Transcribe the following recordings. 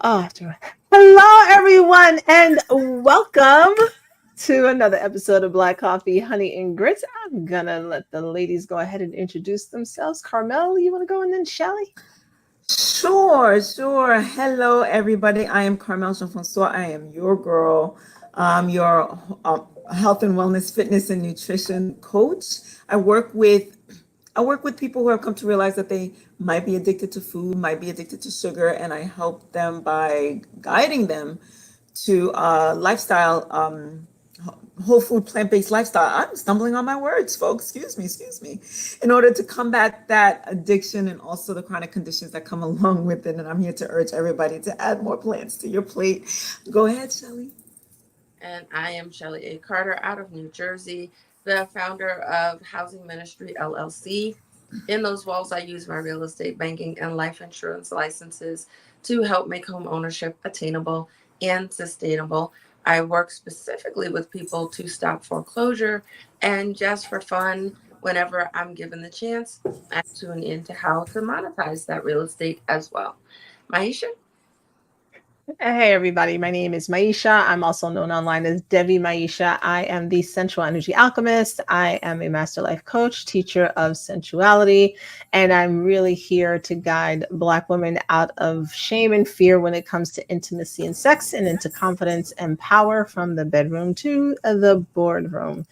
Oh, hello, everyone, and welcome to another episode of Black Coffee, Honey, and Grits. I'm gonna let the ladies go ahead and introduce themselves. Carmel, you want to go, and then Shellie? Sure. Hello, everybody. I am Carmel Jean-Francois. I am your girl, your health and wellness, fitness and nutrition coach. I work with I work with people who have come to realize that they might be addicted to food, might be addicted to sugar, and I help them by guiding them to lifestyle, whole food, plant-based lifestyle. I'm stumbling on my words, folks. Excuse me. In order to combat that addiction and also the chronic conditions that come along with it. And I'm here to urge everybody to add more plants to your plate. Go ahead, Shellie. And I am Shellie A. Carter out of New Jersey, the founder of Housing Ministry LLC. In those walls, I use my real estate banking and life insurance licenses to help make home ownership attainable and sustainable. I work specifically with people to stop foreclosure, and just for fun, whenever I'm given the chance, I tune into how to monetize that real estate as well. Maisha? Hey everybody, my name is Maisha. I'm also known online as Devi Maisha. I am the Sensual Energy Alchemist. I am a master life coach, teacher of sensuality, and I'm really here to guide Black women out of shame and fear when it comes to intimacy and sex and into confidence and power from the bedroom to the boardroom.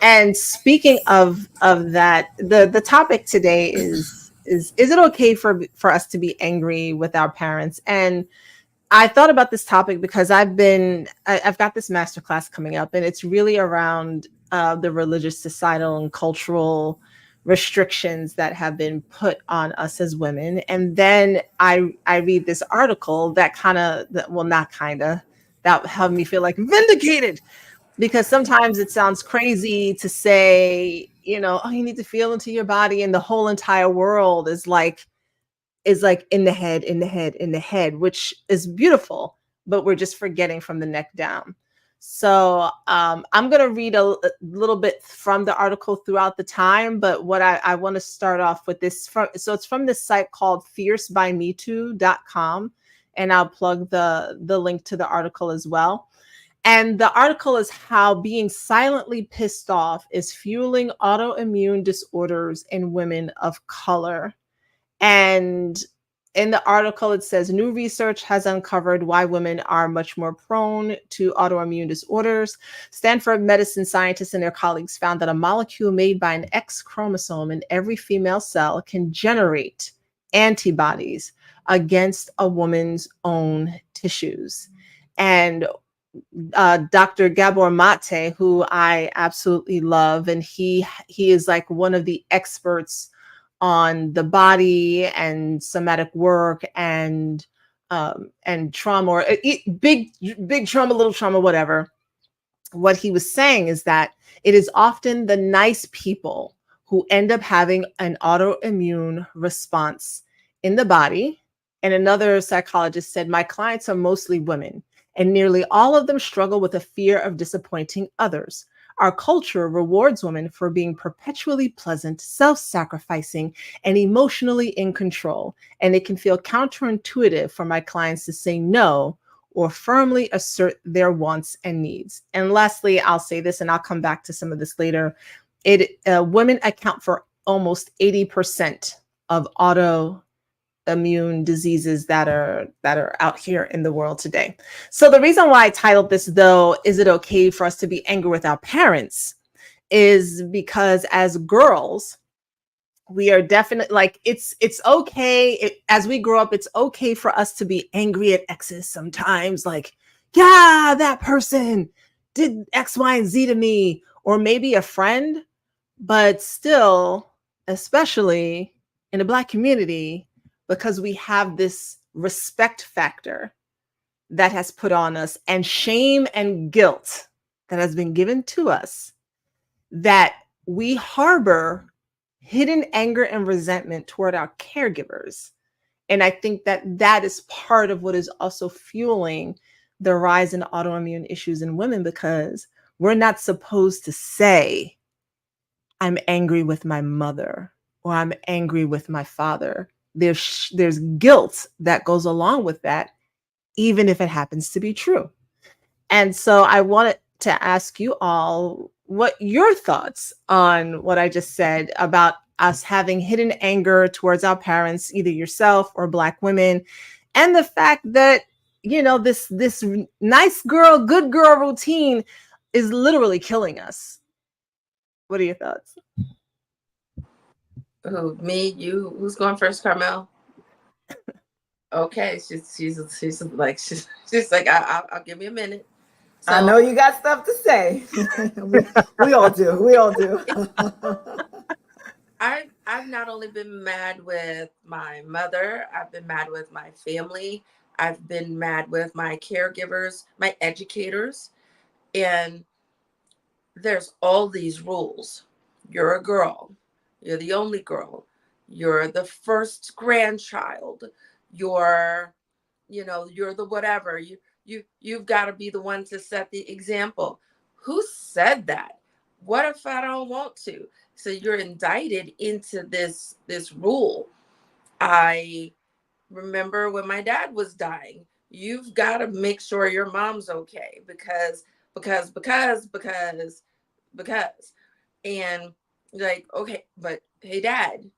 And speaking of that, the topic today is it okay for us to be angry with our parents? And I thought about this topic because I've got this masterclass coming up, and it's really around the religious, societal, and cultural restrictions that have been put on us as women. And then I read this article that well, not kind of, that helped me feel like vindicated, because sometimes it sounds crazy to say, oh, you need to feel into your body, and the whole entire world is like in the head, in the head, in the head, which is beautiful, but we're just forgetting from the neck down. So I'm going to read a little bit from the article throughout the time, but what I want to start off with so it's from this site called fiercebymetoo.com, and I'll plug the link to the article as well. And the article is how being silently pissed off is fueling autoimmune disorders in women of color. And in the article, it says new research has uncovered why women are much more prone to autoimmune disorders. Stanford medicine scientists and their colleagues found that a molecule made by an X chromosome in every female cell can generate antibodies against a woman's own tissues. And Dr. Gabor Mate, who I absolutely love, and he is like one of the experts on the body and somatic work and trauma, or big trauma, little trauma, whatever. What he was saying is that it is often the nice people who end up having an autoimmune response in the body. And another psychologist said, my clients are mostly women, and nearly all of them struggle with a fear of disappointing others. Our culture rewards women for being perpetually pleasant, self-sacrificing, and emotionally in control. And it can feel counterintuitive for my clients to say no or firmly assert their wants and needs. And lastly, I'll say this, and I'll come back to some of this later. Women account for almost 80% of autoimmune diseases that are out here in the world today. So the reason why I titled this, though, is it okay for us to be angry with our parents, is because as girls, we are definitely like, it's okay. As we grow up, it's okay for us to be angry at exes sometimes. Like, yeah, that person did X, Y, and Z to me, or maybe a friend. But still, especially in the Black community, because we have this respect factor that has put on us, and shame and guilt that has been given to us, that we harbor hidden anger and resentment toward our caregivers. And I think that is part of what is also fueling the rise in autoimmune issues in women, because we're not supposed to say, I'm angry with my mother, or I'm angry with my father. There's guilt that goes along with that. even if it happens to be true. And so I wanted to ask you all what your thoughts on what I just said about us having hidden anger towards our parents, either yourself or Black women, and the fact that this nice girl, good girl routine is literally killing us. What are your thoughts? Who, me, you? Who's going first, Carmel? Okay, she's like, I'll give me a minute. I So know you got stuff to say. we all do. We all do. I've not only been mad with my mother, I've been mad with my family, I've been mad with my caregivers, my educators, and there's all these rules. You're a girl. You're the only girl. You're the first grandchild. You're, you're the whatever. You've got to be the one to set the example. Who said that? What if I don't want to? So you're indicted into this rule. I remember when my dad was dying, you've got to make sure your mom's okay because and like, okay, but hey dad,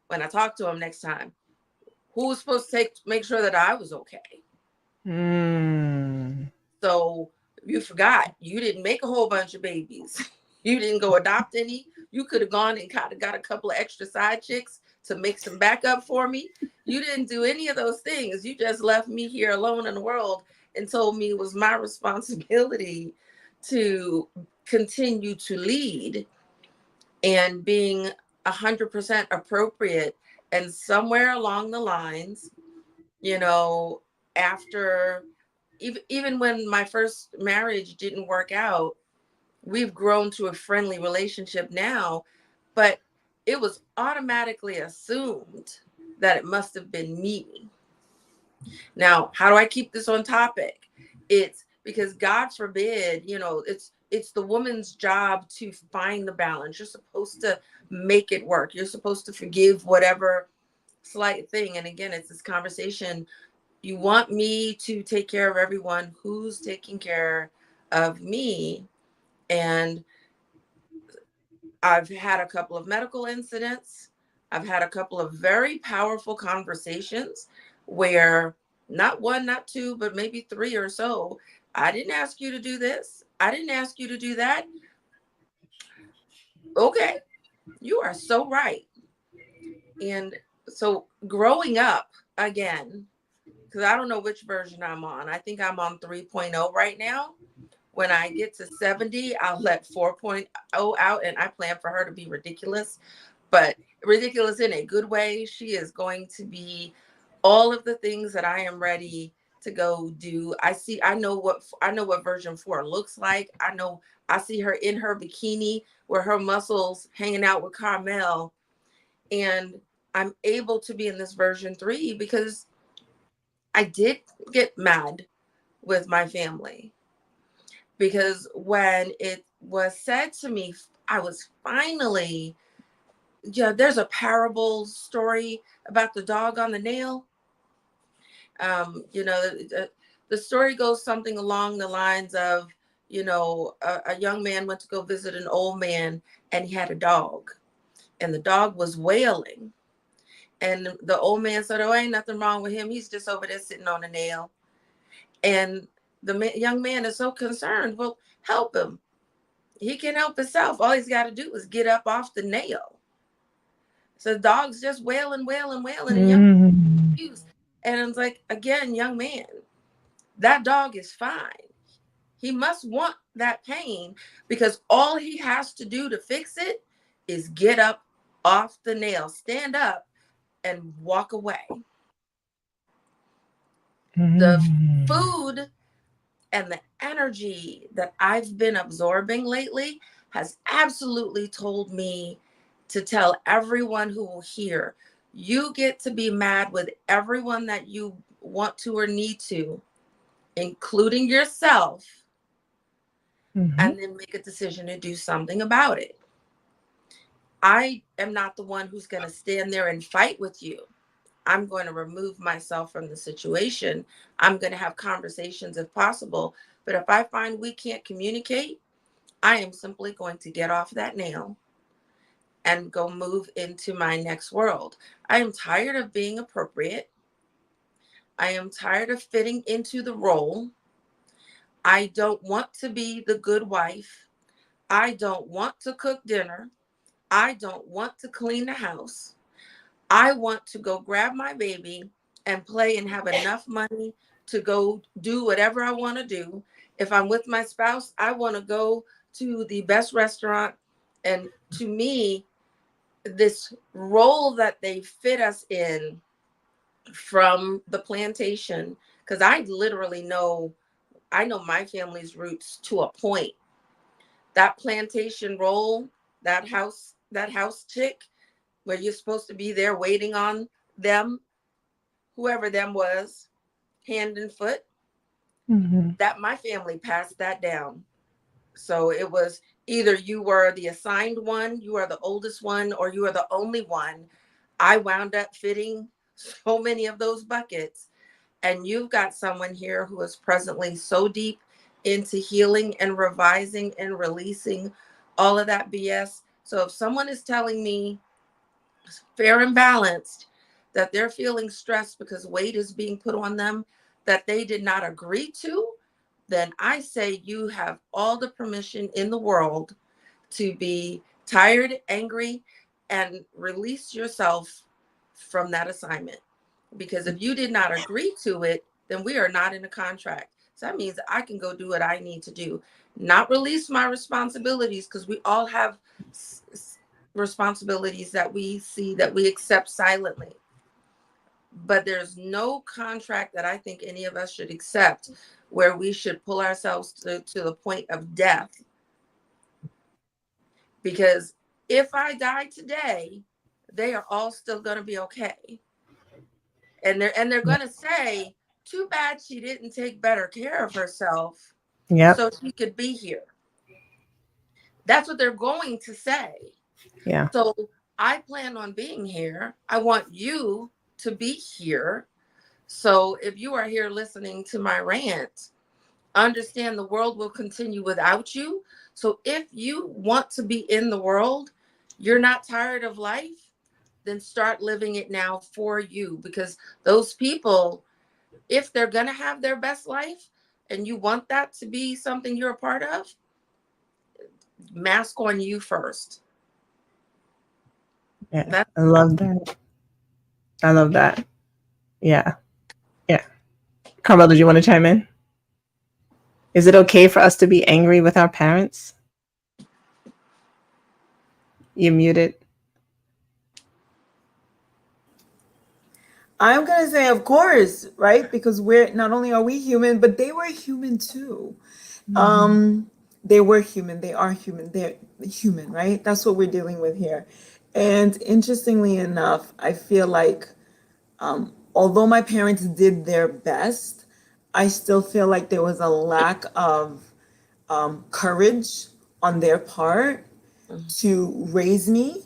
when I talk to him next time, who was supposed to make sure that I was okay? Mm. So you forgot you didn't make a whole bunch of babies. You didn't go adopt any. You could have gone and kind of got a couple of extra side chicks to make some backup for me. You didn't do any of those things. You just left me here alone in the world and told me it was my responsibility to continue to lead and being 100% appropriate. And somewhere along the lines, you know, after even when my first marriage didn't work out, we've grown to a friendly relationship now, but it was automatically assumed that it must have been me. Now, how do I keep this on topic? It's because God forbid, it's the woman's job to find the balance. You're supposed to make it work. You're supposed to forgive whatever slight thing. And again, it's this conversation. You want me to take care of everyone, who's taking care of me? And I've had a couple of medical incidents. I've had a couple of very powerful conversations where not one, not two, but maybe three or so. I didn't ask you to do this. I didn't ask you to do that. Okay, you are so right. And so growing up again, because I don't know which version I'm on. I think I'm on 3.0 right now. When I get to 70, I'll let 4.0 out, and I plan for her to be ridiculous, but ridiculous in a good way. She is going to be all of the things that I am ready to go do. I know what version 4 looks like. I see her in her bikini with her muscles hanging out with Carmel, and I'm able to be in this version 3 because I did get mad with my family, because when it was said to me, I was finally, there's a parable story about the dog on the nail. The story goes something along the lines of, a young man went to go visit an old man, and he had a dog, and the dog was wailing. And the old man said, "Oh, ain't nothing wrong with him. He's just over there sitting on a nail." And the young man is so concerned. Well, help him. He can help himself. All he's got to do is get up off the nail. So the dog's just wailing, wailing, wailing, and young Mm. confused. And it's like, again, young man, that dog is fine. He must want that pain, because all he has to do to fix it is get up off the nail, stand up, and walk away. The Mm. food and the energy that I've been absorbing lately has absolutely told me to tell everyone who will hear, you get to be mad with everyone that you want to or need to, including yourself, Mhm. and then make a decision to do something about it. I am not the one who's going to stand there and fight with you. I'm going to remove myself from the situation. I'm going to have conversations if possible. But if I find we can't communicate, I am simply going to get off that nail and go move into my next world. I am tired of being appropriate. I am tired of fitting into the role. I don't want to be the good wife. I don't want to cook dinner. I don't want to clean the house. I want to go grab my baby and play and have enough money to go do whatever I want to do. If I'm with my spouse, I want to go to the best restaurant. And to me, this role that they fit us in from the plantation, because I literally know, I know my family's roots to a point. That plantation role, that house chick, where you're supposed to be there waiting on them, whoever them was, hand and foot, Mm-hmm. that my family passed that down. So it was either you were the assigned one, you are the oldest one, or you are the only one. I wound up fitting so many of those buckets. And you've got someone here who is presently so deep into healing and revising and releasing all of that BS. So if someone is telling me fair and balanced that they're feeling stressed because weight is being put on them that they did not agree to, then I say you have all the permission in the world to be tired, angry, and release yourself from that assignment. Because if you did not agree to it, then we are not in a contract. So that means I can go do what I need to do, not release my responsibilities, because we all have responsibilities that we see that we accept silently. But there's no contract that I think any of us should accept where we should pull ourselves to the point of death. Because if I die today, they are all still going to be okay. And they're going to say, too bad she didn't take better care of herself Yep. so she could be here. That's what they're going to say. Yeah. So I plan on being here. I want you to be here. So if you are here listening to my rant, understand the world will continue without you. So if you want to be in the world, you're not tired of life, then start living it now for you. Because those people, if they're going to have their best life and you want that to be something you're a part of, mask on you first. Yeah. That's I love that. I love that. Yeah. Yeah. Carmel, did you want to chime in? Is it okay for us to be angry with our parents? You muted. I'm gonna say, of course, right? Because we're not only are we human, but they were human too. Mm-hmm. Um, they were human. They are human. They're human, right? That's what we're dealing with here. And interestingly enough, I feel like although my parents did their best, I still feel like there was a lack of courage on their part to raise me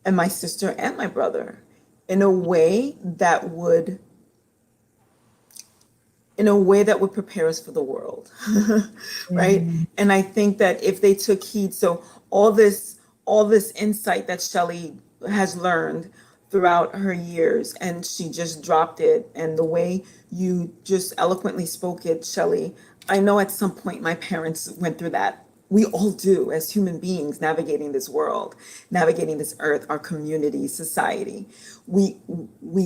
and my sister and my brother in a way that would prepare us for the world. Right? Mm-hmm. And I think that if they took heed, so all this all this insight that Shellie has learned throughout her years, and she just dropped it, and the way you just eloquently spoke it, Shellie, I know at some point my parents went through that. We all do as human beings navigating this world, navigating this earth, our community, society. We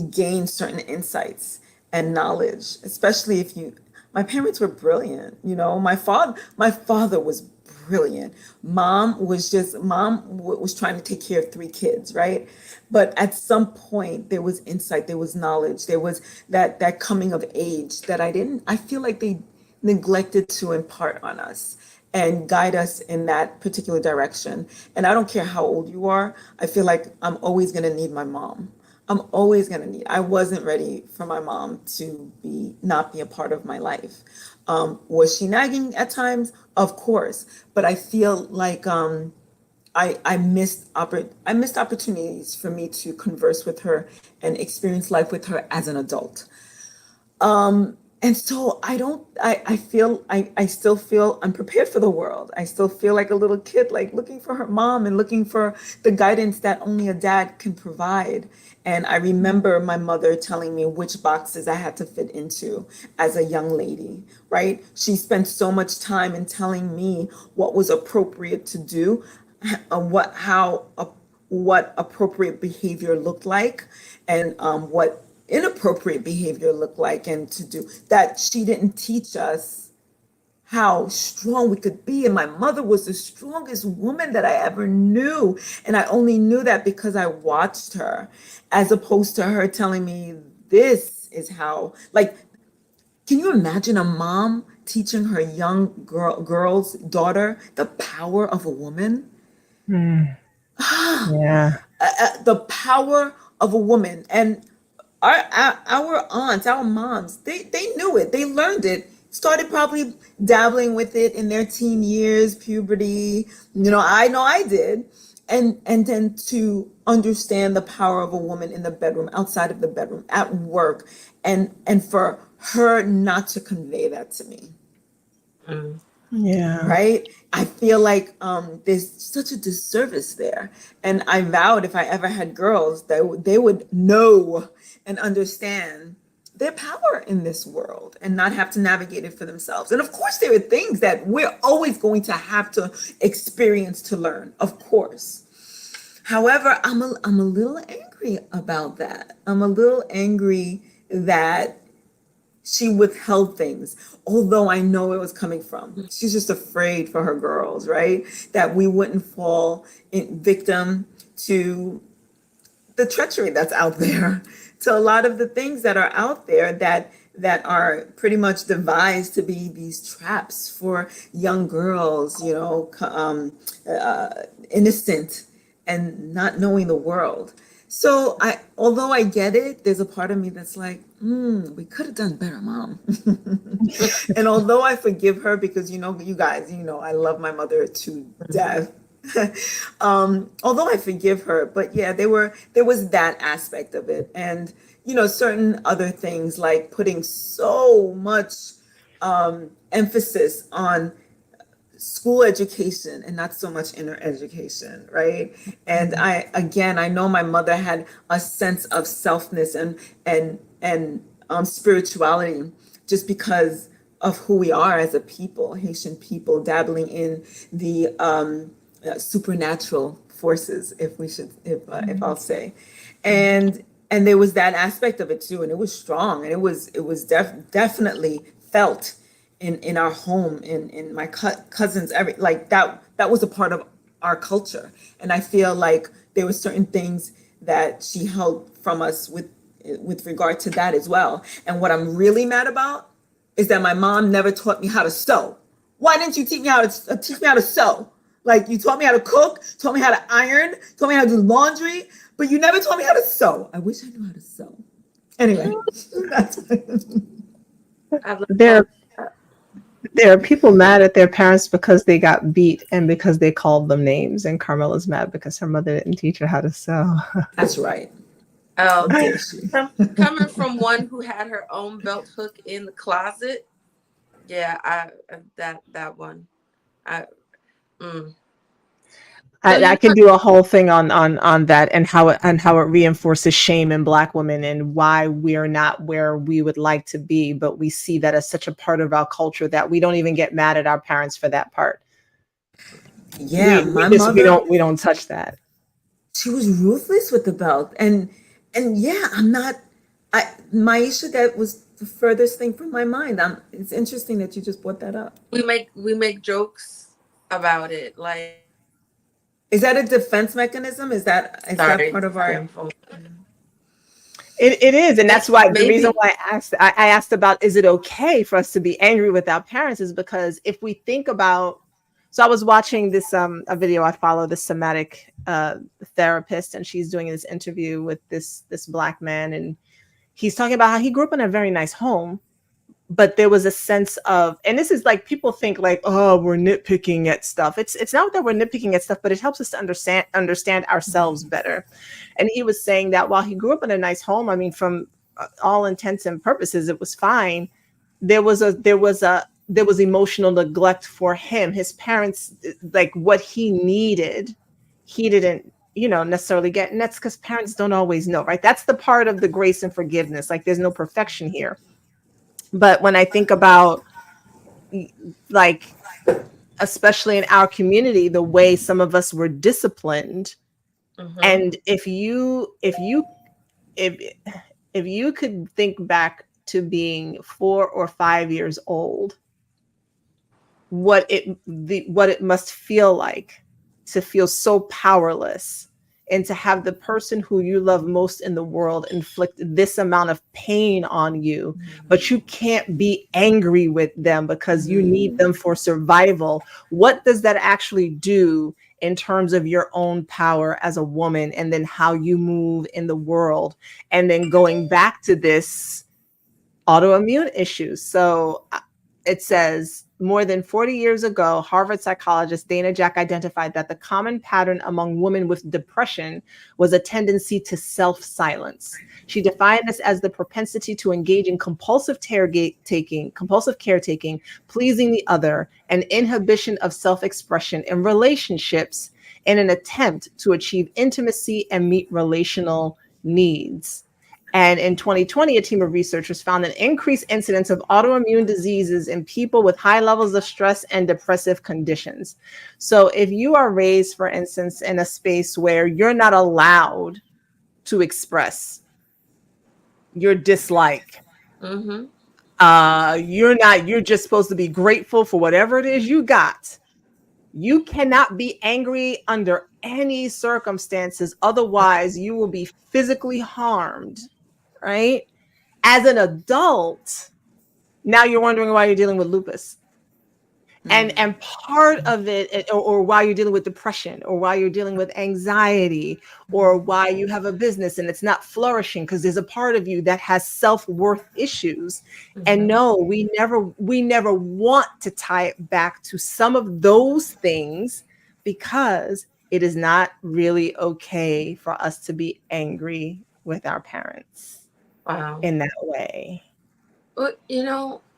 gain certain insights and knowledge, especially if you, my parents were brilliant, my father was brilliant. Mom was trying to take care of three kids, right? But at some point there was insight, there was knowledge, there was that coming of age that I feel like they neglected to impart on us and guide us in that particular direction. And I don't care how old you are, I feel like I'm always going to need my mom. I'm always going to need. I wasn't ready for my mom to be not be a part of my life. Was she nagging at times? Of course. But I feel like I I missed opportunities for me to converse with her and experience life with her as an adult. And so I feel, I still feel unprepared for the world. I still feel like a little kid, like looking for her mom and looking for the guidance that only a dad can provide. And I remember my mother telling me which boxes I had to fit into as a young lady, right? She spent so much time in telling me what was appropriate to do, what appropriate behavior looked like, and what inappropriate behavior looked like, and to do that. She didn't teach us how strong we could be. And my mother was the strongest woman that I ever knew. And I only knew that because I watched her, as opposed to her telling me this is how, like, can you imagine a mom teaching her young girl's daughter the power of a woman? Mm. Yeah. The power of a woman. And our aunts, our moms, they knew it. They learned it. Started probably dabbling with it in their teen years, puberty. I know I did. And then to understand the power of a woman in the bedroom, outside of the bedroom, at work, and for her not to convey that to me. Mm. Yeah. Right? I feel like there's such a disservice there. And I vowed if I ever had girls that they would know and understand their power in this world and not have to navigate it for themselves. And of course, there are things that we're always going to have to experience to learn, of course. However, I'm a little angry about that. I'm a little angry that she withheld things, although I know it was coming from. She's just afraid for her girls, right? That we wouldn't fall victim to the treachery that's out there, to a lot of the things that are out there that are pretty much devised to be these traps for young girls, innocent and not knowing the world. So although I get it, there's a part of me that's like, we could have done better, Mom. And although I forgive her, because you guys, I love my mother to death. Although I forgive her, but yeah, there was that aspect of it, and certain other things like putting so much emphasis on school education and not so much inner education, right? And I know my mother had a sense of selfness and spirituality, just because of who we are as a people, Haitian people, dabbling in the supernatural forces, if I'll say, and there was that aspect of it too, and it was strong, and it was definitely felt in our home, in my cousins, like that was a part of our culture. And I feel like there were certain things that she held from us with regard to that as well. And what I'm really mad about is that my mom never taught me how to sew. Why didn't you teach me how to sew? Like, you taught me how to cook, taught me how to iron, taught me how to do laundry, but you never taught me how to sew. I wish I knew how to sew. Anyway, that's there are people mad at their parents because they got beat and because they called them names. And Carmela's mad because her mother didn't teach her how to sew. That's right. Oh, coming from one who had her own belt hook in the closet. Yeah, that one. I can do a whole thing on that, and how it reinforces shame in Black women and why we're not where we would like to be, but we see that as such a part of our culture that we don't even get mad at our parents for that part. Yeah, we don't touch that. She was ruthless with the belt, and yeah, Maisha, that was the furthest thing from my mind. It's interesting that you just brought that up. We make jokes about it, like. Is that a defense mechanism? Is that part of our? It is, and that's why the reason why I asked about, is it okay for us to be angry with our parents, is because if we think about, so I was watching this a video. I follow this somatic therapist, and she's doing this interview with this Black man, and he's talking about how he grew up in a very nice home, but there was a sense of, and this is like, people think like, oh, we're nitpicking at stuff. It's not that we're nitpicking at stuff, but it helps us to understand ourselves better. And he was saying that while he grew up in a nice home, I mean, from all intents and purposes, it was fine. There was emotional neglect for him. His parents, like what he needed, he didn't, necessarily get. And that's because parents don't always know, right? That's the part of the grace and forgiveness. Like, there's no perfection here. But when I think about, like, especially in our community, the way some of us were disciplined, Mm-hmm. and if if you could think back to being 4 or 5 years old, what it must feel like to feel so powerless, and to have the person who you love most in the world inflict this amount of pain on you, but you can't be angry with them because you need them for survival. What does that actually do in terms of your own power as a woman, and then how you move in the world? And then going back to this autoimmune issues. So it says, more than 40 years ago, Harvard psychologist Dana Jack identified that the common pattern among women with depression was a tendency to self-silence. She defined this as the propensity to engage in compulsive caretaking, pleasing the other, and inhibition of self-expression in relationships in an attempt to achieve intimacy and meet relational needs. And in 2020, a team of researchers found an increased incidence of autoimmune diseases in people with high levels of stress and depressive conditions. So if you are raised, for instance, in a space where you're not allowed to express your dislike, Mm-hmm. you're just supposed to be grateful for whatever it is you got. You cannot be angry under any circumstances. Otherwise, you will be physically harmed, right? As an adult, now you're wondering why you're dealing with lupus. And part of it, or why you're dealing with depression, or why you're dealing with anxiety, or why you have a business and it's not flourishing, because there's a part of you that has self-worth issues. And Mm-hmm. no, we never want to tie it back to some of those things, because it is not really okay for us to be angry with our parents Wow. in that way. Well,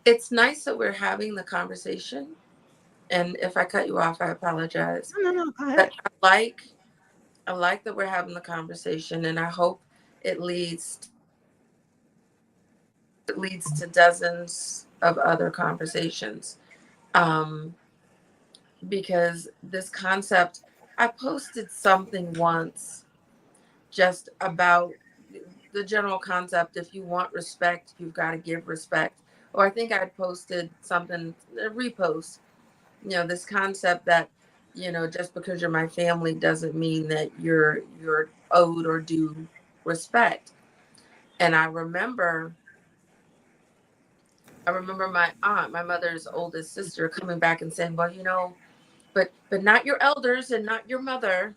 it's nice that we're having the conversation. And if I cut you off, I apologize. No, no, no, go ahead. But I like that we're having the conversation, and I hope it leads to dozens of other conversations. Um, because this concept, I posted something once just about the general concept. If you want respect, you've got to give respect. Or I think I'd posted something, a repost, this concept that, just because you're my family doesn't mean that you're owed or due respect. And I remember my aunt, my mother's oldest sister, coming back and saying, well, but not your elders and not your mother.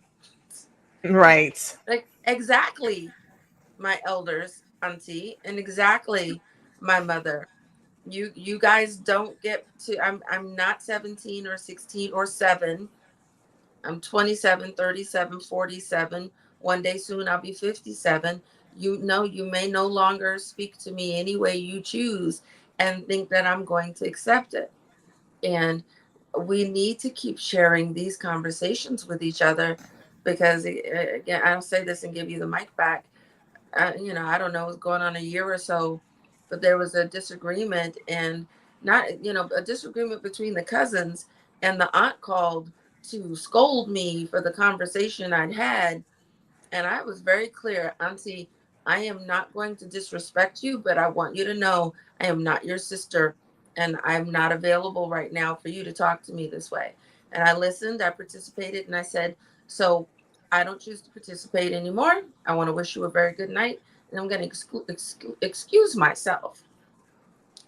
Right. Like, exactly, my elders, auntie, and exactly my mother. You guys don't get to. I'm not 17 or 16 or 7. I'm 27, 37, 47. One day soon I'll be 57. You may no longer speak to me any way you choose and think that I'm going to accept it. And we need to keep sharing these conversations with each other, because, again, I'll say this and give you the mic back. I don't know, it was going on a year or so, but there was a disagreement, and not, a disagreement between the cousins, and the aunt called to scold me for the conversation I'd had. And I was very clear, Auntie, I am not going to disrespect you, but I want you to know I am not your sister, and I'm not available right now for you to talk to me this way. And I listened, I participated, and I said, so I don't choose to participate anymore. I want to wish you a very good night, and I'm going to excuse myself.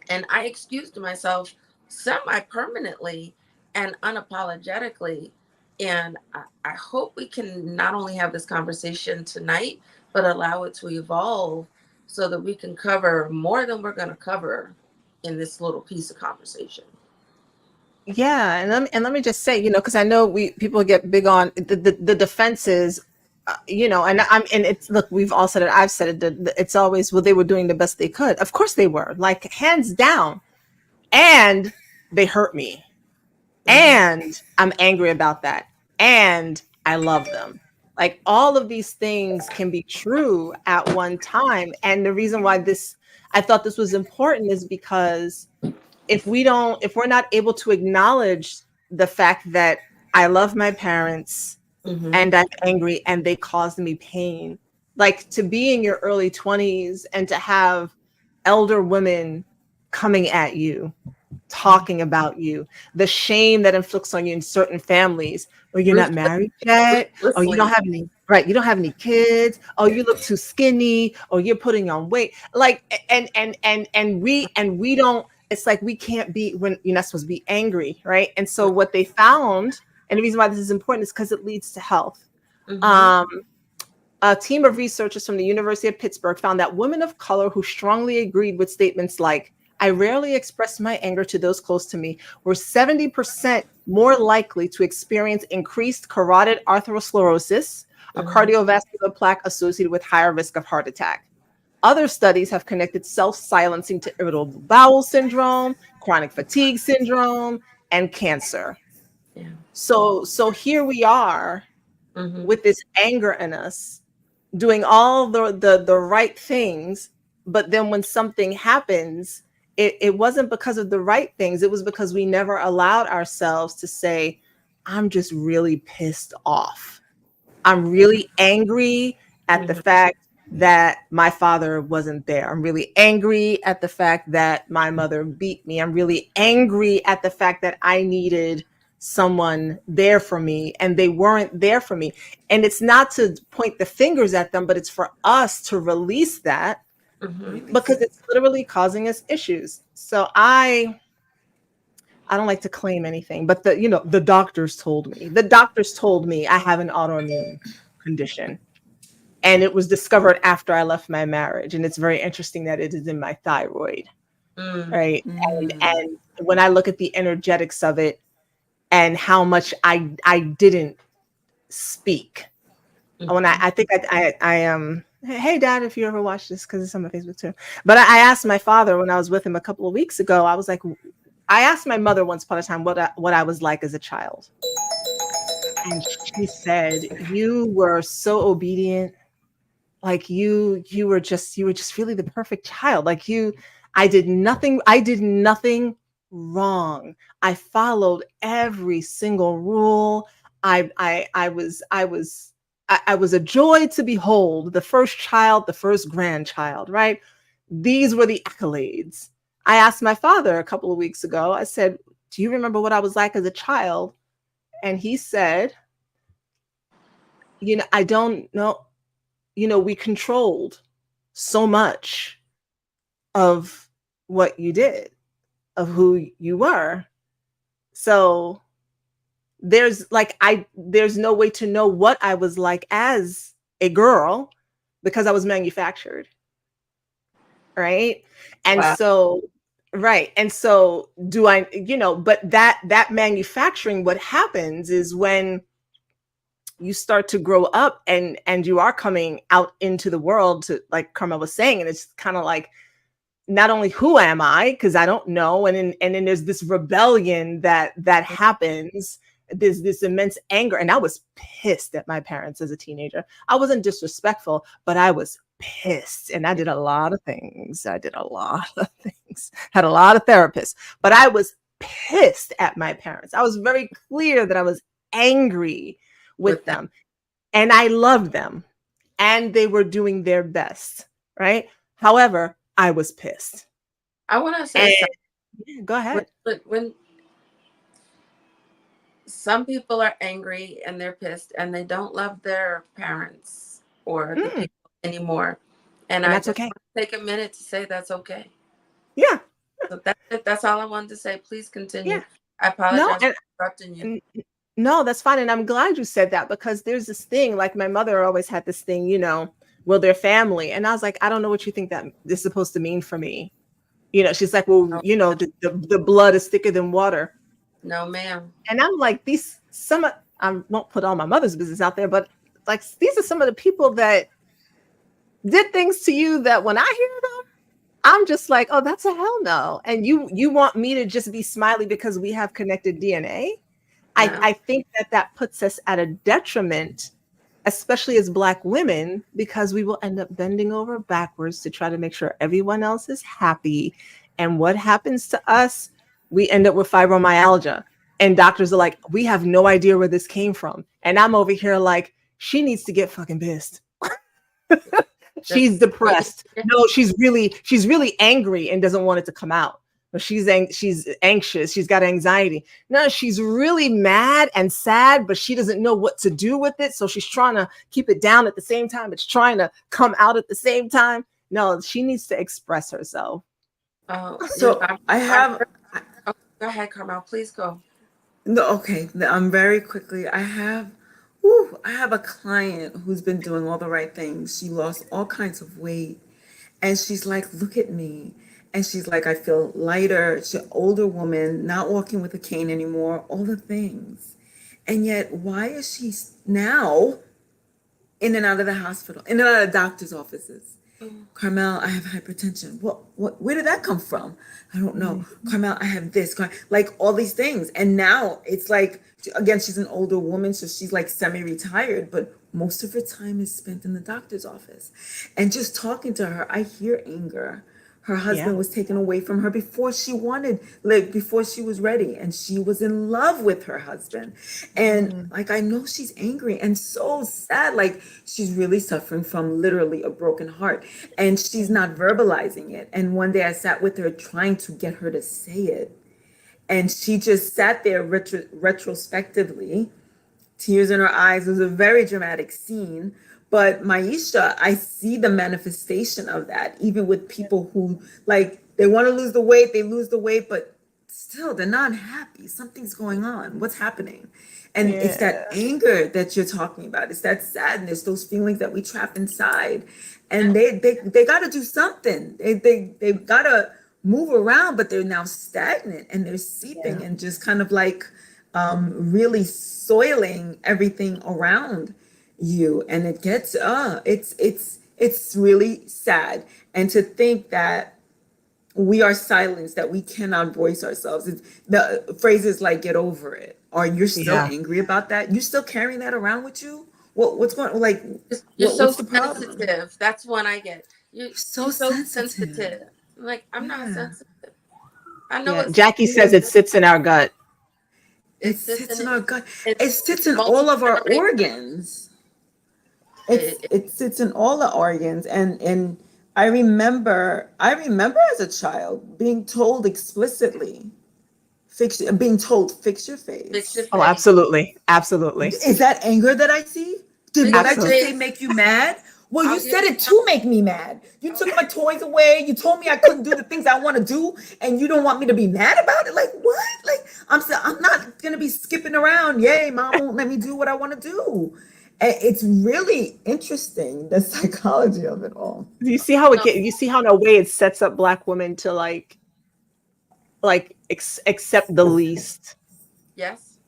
And I excused myself semi permanently and unapologetically. And I hope we can not only have this conversation tonight, but allow it to evolve so that we can cover more than we're going to cover in this little piece of conversation. Yeah, and let me just say, because I know we people get big on the defenses, and it's look, we've all said it, I've said it, it's always, well, they were doing the best they could. Of course they were, like hands down, and they hurt me, Mm-hmm. and I'm angry about that, and I love them. Like all of these things can be true at one time, and the reason why this I thought this was important is because if we're not able to acknowledge the fact that I love my parents Mm-hmm. and I'm angry and they caused me pain, like to be in your early 20s and to have elder women coming at you, talking about you, the shame that inflicts on you in certain families. Or you're not Ruthless, married yet, or you don't ruthlessly. have any, right, you don't have any kids, or you look too skinny, or you're putting on weight. Like and we don't, it's like we can't be, when you're not supposed to be angry, right? And so what they found, and the reason why this is important is because it leads to health. Mm-hmm. Um, a team of researchers from the University of Pittsburgh found that women of color who strongly agreed with statements like, I rarely express my anger to those close to me, were 70% more likely to experience increased carotid atherosclerosis, a Mm-hmm. cardiovascular plaque associated with higher risk of heart attack. Other studies have connected self-silencing to irritable bowel syndrome, chronic fatigue syndrome, and cancer. Yeah. So here we are Mm-hmm. with this anger in us, doing all the right things, but then when something happens, it wasn't because of the right things. It was because we never allowed ourselves to say, I'm just really pissed off. I'm really angry at the Mm-hmm. fact that my father wasn't there. I'm really angry at the fact that my mother beat me. I'm really angry at the fact that I needed someone there for me and they weren't there for me. And it's not to point the fingers at them, but it's for us to release that Mm-hmm. because it's literally causing us issues. So I don't like to claim anything, but the doctors told me. The doctors told me I have an autoimmune condition. And it was discovered after I left my marriage. And it's very interesting that it is in my thyroid, Mm. right? Mm. And when I look at the energetics of it and how much I didn't speak. When Mm-hmm. I think hey dad, if you ever watch this, because it's on my Facebook too. But I asked my father when I was with him a couple of weeks ago, I was like, I asked my mother once upon a time what I was like as a child. And she said, you were so obedient, like you were just really the perfect child. Like I did nothing wrong. I followed every single rule. I was a joy to behold, the first child, the first grandchild, right? These were the accolades. I asked my father a couple of weeks ago, I said, do you remember what I was like as a child? And he said, I don't know. We controlled so much of what you did, of who you were. So there's no way to know what I was like as a girl because I was manufactured, right? And Wow. so right. And so do I, but that manufacturing, what happens is when you start to grow up and you are coming out into the world, to like Carmel was saying, and it's kind of like, not only who am I, because I don't know, and then there's this rebellion that happens. There's this immense anger, and I was pissed at my parents as a teenager. I wasn't disrespectful, but I was pissed, and I did a lot of things. I did a lot of things. Had a lot of therapists, but I was pissed at my parents. I was very clear that I was angry with With that. them, and I loved them, and they were doing their best, right? However, I was pissed. I want to say And something. yeah, go When, ahead. when some people are angry and they're pissed and they don't love their parents or the Mm, people anymore. And and I that's just okay. want to take a minute to say that's okay. Yeah, So that's it. That's all I wanted to say. Please yeah. continue. I No, apologize for interrupting you. and no, that's fine. And I'm glad you said that because there's this thing, like my mother always had this thing, well, they're family. And I was like, I don't know what you think that is supposed to mean for me. She's like, well, No, the blood is thicker than water. no, ma'am. And I'm like, I won't put all my mother's business out there, but like, these are some of the people that did things to you that when I hear them, I'm just like, oh, that's a hell no. And you want me to just be smiley because we have connected DNA? I, No. I think that puts us at a detriment, especially as Black women, because we will end up bending over backwards to try to make sure everyone else is happy. And what happens to us? We end up with fibromyalgia. And doctors are like, we have no idea where this came from. And I'm over here like, she needs to get fucking pissed. She's That's depressed. No, she's really angry and doesn't want it to come out. But she's anxious. She's got anxiety. No, she's really mad and sad, but she doesn't know what to do with it. So she's trying to keep it down at the same time. It's trying to come out at the same time. No, she needs to express herself. So I have. Oh, go ahead, Carmel. Please go. No, okay. Very quickly. I have a client who's been doing all the right things. She lost all kinds of weight, and she's like, "Look at me." And she's like, "I feel lighter." She's an older woman, not walking with a cane anymore, all the things. And yet, why is she now in and out of the hospital, in and out of doctor's offices? Carmel, I have hypertension. Where did that come from? I don't know. Carmel, I have this, like all these things. And now it's like, again, she's an older woman, so she's like semi-retired, but most of her time is spent in the doctor's office. And just talking to her, I hear anger. Her husband was taken away from her before she was ready, and she was in love with her husband. And like, I know she's angry and so sad. Like, she's really suffering from literally a broken heart, and she's not verbalizing it. And one day I sat with her trying to get her to say it, and she just sat there retrospectively, tears in her eyes. It was a very dramatic scene. But Maisha, I see the manifestation of that, even with people who, like, they want to lose the weight, they lose the weight, but still they're not happy. Something's going on. What's happening? And it's that anger that you're talking about. It's that sadness, those feelings that we trap inside. And they got to do something. They got to move around, but they're now stagnant, and they're seeping and just kind of like really soiling everything around you. And it gets it's really sad. And to think that we are silenced, that we cannot voice ourselves. The phrases like "get over it," or "you're still angry about that." You still carrying that around with you? What's going, like, You're so what's the problem? sensitive. That's one I get. You're So so sensitive. sensitive. I'm like, I'm not sensitive. I know it's Jackie says it sits in our gut. It sits in our gut. It It sits in all of our organs. It sits in all the organs. And I remember as a child being told explicitly, fix your face. Oh, absolutely. Absolutely. Is that anger that I see? Did what I just say make you mad? Well, you said it to make me mad. You took my toys away. You told me I couldn't do the things I want to do, and you don't want me to be mad about it. Like, what? Like, I'm not gonna be skipping around. Yay, mom won't let me do what I want to do. It's really interesting, the psychology of it all. You see how you see how in a way it sets up Black women to like accept the least. Yes.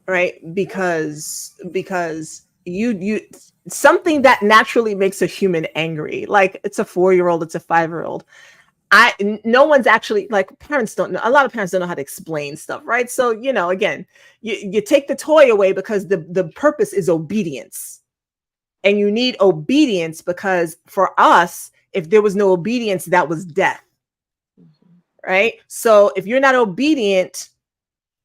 Right? Because you something that naturally makes a human angry. Like, it's a 4-year-old, it's a 5-year-old. No one's actually, like, parents don't know. A lot of parents don't know how to explain stuff, right? So, again, you take the toy away because the purpose is obedience. And you need obedience because for us, if there was no obedience, that was death. Right? So if you're not obedient,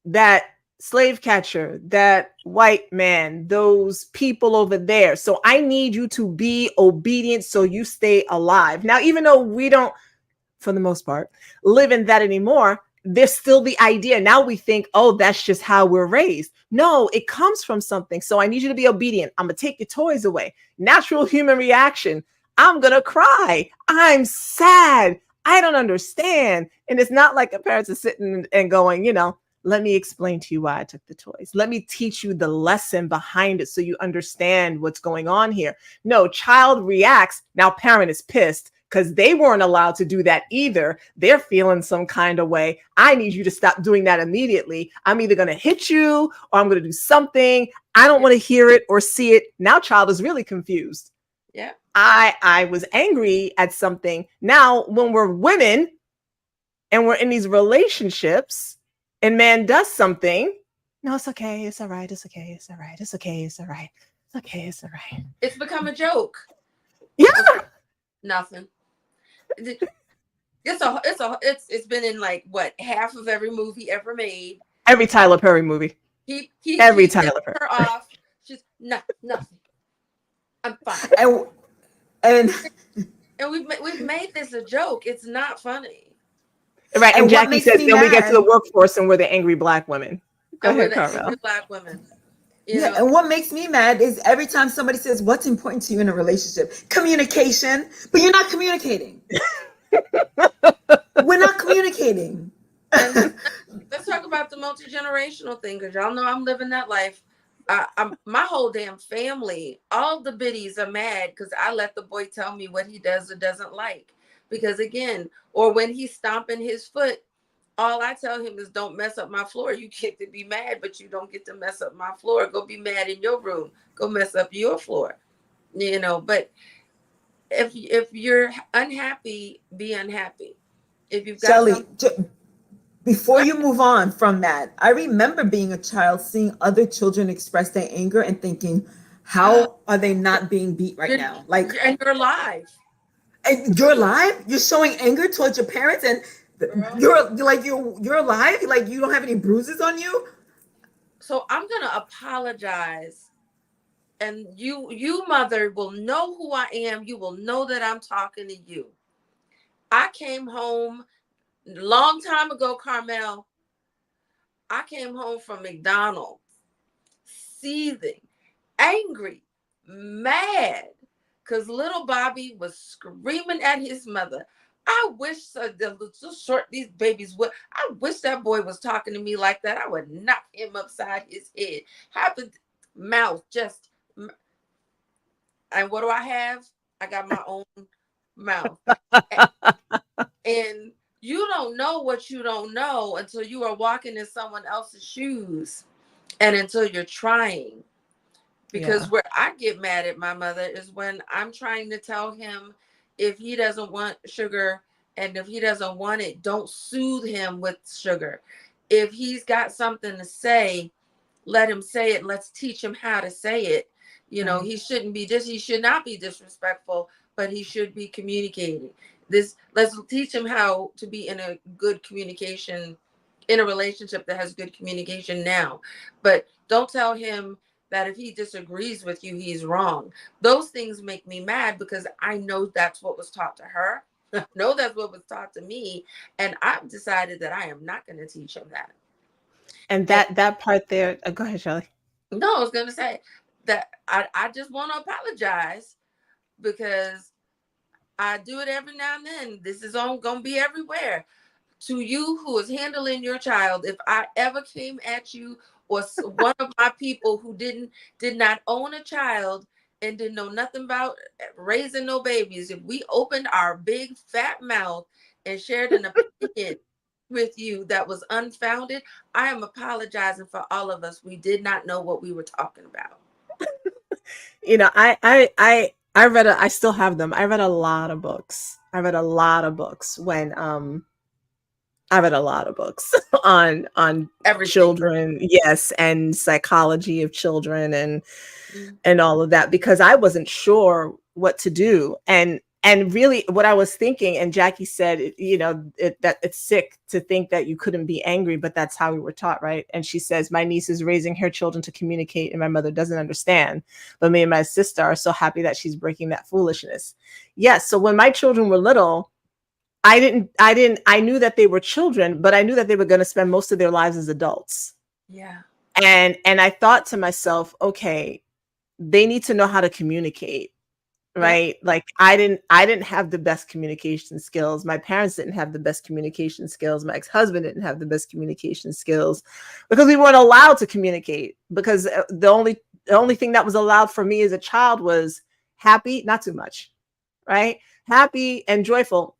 that slave catcher, that white man, those people over there. So I need you to be obedient so you stay alive. Now, even though we don't, for the most part, live in that anymore, there's still the idea. Now we think, oh, that's just how we're raised. No, it comes from something. So I need you to be obedient. I'm going to take your toys away. Natural human reaction. I'm going to cry. I'm sad. I don't understand. And it's not like a parents are sitting and going, let me explain to you why I took the toys. Let me teach you the lesson behind it so you understand what's going on here. No, child reacts. Now parent is pissed because they weren't allowed to do that either. They're feeling some kind of way. I need you to stop doing that immediately. I'm either going to hit you or I'm going to do something. I don't want to hear it or see it. Now child is really confused. Yeah. I was angry at something. Now, when we're women and we're in these relationships and man does something, no, it's okay. It's all right. It's okay. It's all right. It's okay. It's all right. It's okay. It's all right. It's become a joke. Yeah. Nothing. It's been in like what, half of every movie ever made. Every Tyler Perry movie. Every He Tyler Perry. her off. She's nothing. I'm fine. And we've made this a joke. It's not funny. Right. And Jackie says, then we get to the mad, workforce and we're the angry Black women. Go ahead, Carmel. Angry Black women. Yeah, and what makes me mad is every time somebody says, what's important to you in a relationship? Communication, but you're not communicating. We're not communicating. And let's talk about the multi-generational thing, because y'all know I'm living that life. My whole damn family, all the biddies are mad because I let the boy tell me what he does or doesn't like. Because again, or when he's stomping his foot, all I tell him is don't mess up my floor. You get to be mad, but you don't get to mess up my floor. Go be mad in your room. Go mess up your floor. But if you're unhappy, be unhappy. If you've got Shellie, before you move on from that, I remember being a child, seeing other children express their anger and thinking, how are they not being beat right now? Like, and you're alive. And you're alive? You're showing anger towards your parents and you're alive? Like you don't have any bruises on you? So I'm gonna apologize. And you mother will know who I am. You will know that I'm talking to you. I came home a long time ago, Carmel. I came home from McDonald's, seething, angry, mad, because little Bobby was screaming at his mother. I wish these babies would. I wish that boy was talking to me like that. I would knock him upside his head. Have the mouth just. And what do I have? I got my own mouth. And you don't know what you don't know until you are walking in someone else's shoes and until you're trying. Because where I get mad at my mother is when I'm trying to tell him if he doesn't want sugar and if he doesn't want it, don't soothe him with sugar. If he's got something to say, let him say it. Let's teach him how to say it. He shouldn't be he should not be disrespectful, but he should be communicating. Let's teach him how to be in a good communication, in a relationship that has good communication now. But don't tell him that if he disagrees with you, he's wrong. Those things make me mad because I know that's what was taught to her. I know that's what was taught to me. And I've decided that I am not going to teach him that. And that part there, go ahead, Shellie. No, I was going to say that I just want to apologize because I do it every now and then. This is going to be everywhere. To you who is handling your child, if I ever came at you or one of my people who did not own a child and didn't know nothing about raising no babies, if we opened our big fat mouth and shared an opinion with you that was unfounded, I am apologizing for all of us. We did not know what we were talking about. I still have them. I read a lot of books. When I read a lot of books on Everything. Children, yes, and psychology of children and all of that, because I wasn't sure what to do. And really what I was thinking, and Jackie said, that it's sick to think that you couldn't be angry, but that's how we were taught, right? And she says, my niece is raising her children to communicate and my mother doesn't understand. But me and my sister are so happy that she's breaking that foolishness. Yes. So when my children were little, I knew that they were children, but I knew that they were going to spend most of their lives as adults. Yeah. And I thought to myself, okay, they need to know how to communicate. Right. Yeah. Like I didn't have the best communication skills. My parents didn't have the best communication skills. My ex-husband didn't have the best communication skills because we weren't allowed to communicate, because the only thing that was allowed for me as a child was happy, not too much. Right. happy and joyful,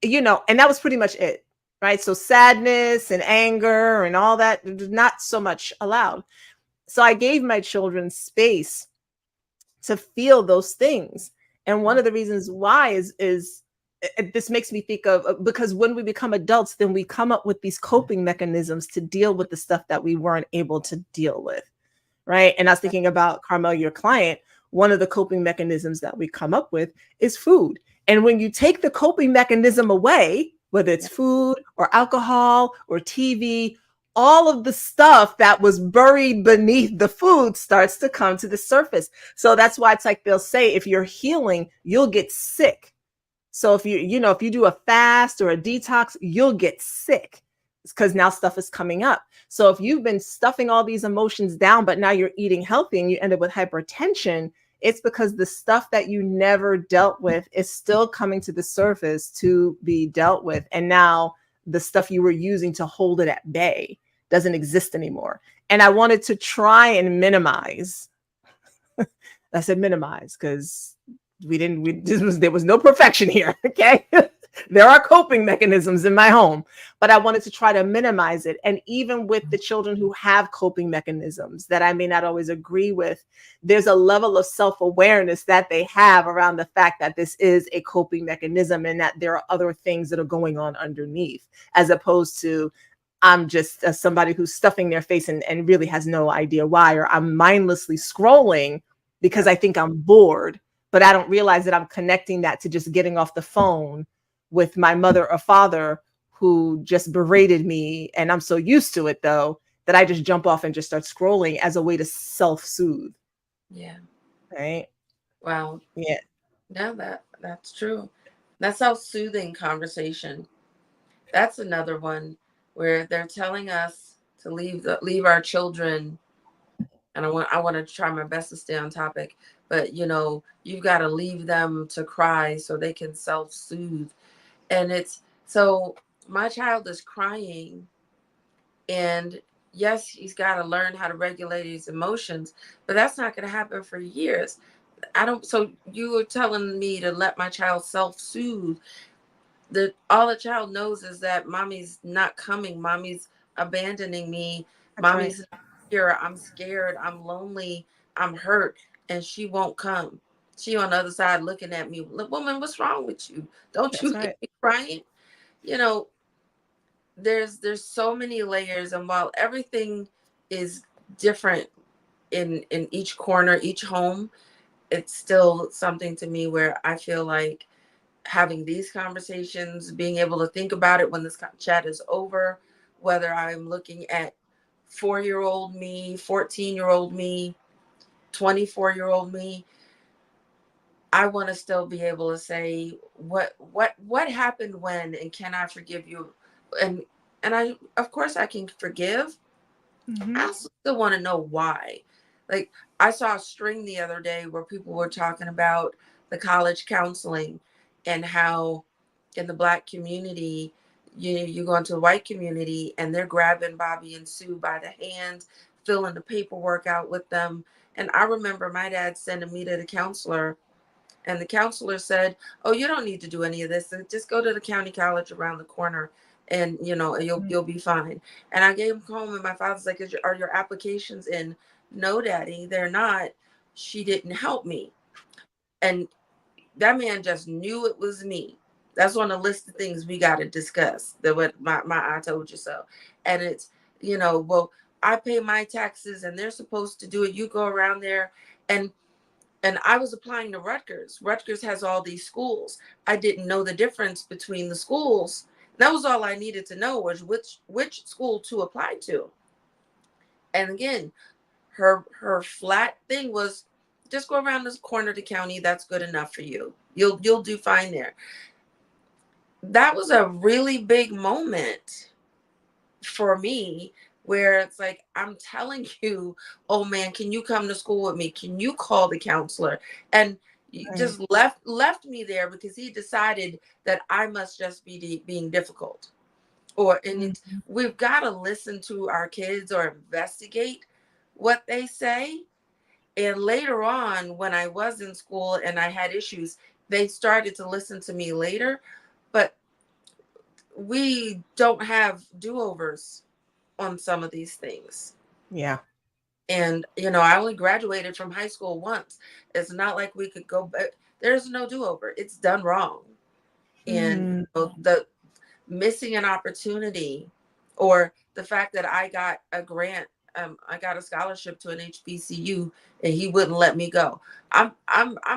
and that was pretty much it, right? So sadness and anger and all that, not so much allowed. So I gave my children space to feel those things. And one of the reasons why is this makes me think of, because when we become adults, then we come up with these coping mechanisms to deal with the stuff that we weren't able to deal with, right? And I was thinking about Carmel, your client. One of the coping mechanisms that we come up with is food. And when you take the coping mechanism away, whether it's food or alcohol or TV, all of the stuff that was buried beneath the food starts to come to the surface. So that's why it's like they'll say, if you're healing, you'll get sick. So if you do a fast or a detox, you'll get sick because now stuff is coming up. So if you've been stuffing all these emotions down, but now you're eating healthy and you end up with hypertension, it's because the stuff that you never dealt with is still coming to the surface to be dealt with. And now the stuff you were using to hold it at bay doesn't exist anymore. And I wanted to try and minimize. I said minimize because there was no perfection here. Okay. There are coping mechanisms in my home, but I wanted to try to minimize it. And even with the children who have coping mechanisms that I may not always agree with, there's a level of self-awareness that they have around the fact that this is a coping mechanism and that there are other things that are going on underneath, as opposed to I'm just somebody who's stuffing their face and really has no idea why, or I'm mindlessly scrolling because I think I'm bored, but I don't realize that I'm connecting that to just getting off the phone with my mother or father who just berated me. And I'm so used to it, though, that I just jump off and just start scrolling as a way to self-soothe. Yeah. Right. Wow. Yeah. Yeah, that's true. That's self-soothing conversation. That's another one where they're telling us to leave our children, and I want to try my best to stay on topic, but you've got to leave them to cry so they can self-soothe. And it's so my child is crying, and yes, he's got to learn how to regulate his emotions, but that's not going to happen for years. I don't. So you were telling me to let my child self-soothe. All the child knows is that mommy's not coming, mommy's abandoning me, That's right. mommy's not here, I'm scared, I'm lonely, I'm hurt, and she won't come. She on the other side looking at me, woman, what's wrong with you? Don't That's you hear right. me crying? You know, there's so many layers, and while everything is different in each corner, each home, it's still something to me where I feel like having these conversations, being able to think about it when this chat is over, whether I'm looking at 4-year-old me, 14-year-old me, 24-year-old me, I want to still be able to say what happened when, and can I forgive you? And I, of course I can forgive. I Mm-hmm. also still want to know why. Like, I saw a string the other day where people were talking about the college counseling and how in the Black community, you go into the white community and they're grabbing Bobby and Sue by the hand, filling the paperwork out with them. And I remember my dad sending me to the counselor, and the counselor said, "Oh, you don't need to do any of this. Just go to the county college around the corner, and you'll be fine." And I gave him home, and my father's like, "Are your applications in?" "No, Daddy, they're not." She didn't help me, and that man just knew it was me. That's on the list of things we got to discuss. That what my I told you so, and it's well, I pay my taxes, and they're supposed to do it. You go around there, and I was applying to Rutgers. Rutgers has all these schools. I didn't know the difference between the schools. That was all I needed to know, was which school to apply to. And again, her flat thing was, just go around this corner of the county. That's good enough for you. You'll do fine there. That was a really big moment for me, where it's like, I'm telling you, oh man, can you come to school with me? Can you call the counselor? And he Right. just left me there because he decided that I must just be being difficult. Mm-hmm. We've got to listen to our kids or investigate what they say. And later on, when I was in school and I had issues, They started to listen to me later, but we don't have do-overs on some of these things. Yeah. And I only graduated from high school once. It's not like we could go back. There's no do-over. It's done wrong. And Mm. the missing an opportunity, or the fact that I got a grant, I got a scholarship to an HBCU and he wouldn't let me go. I'm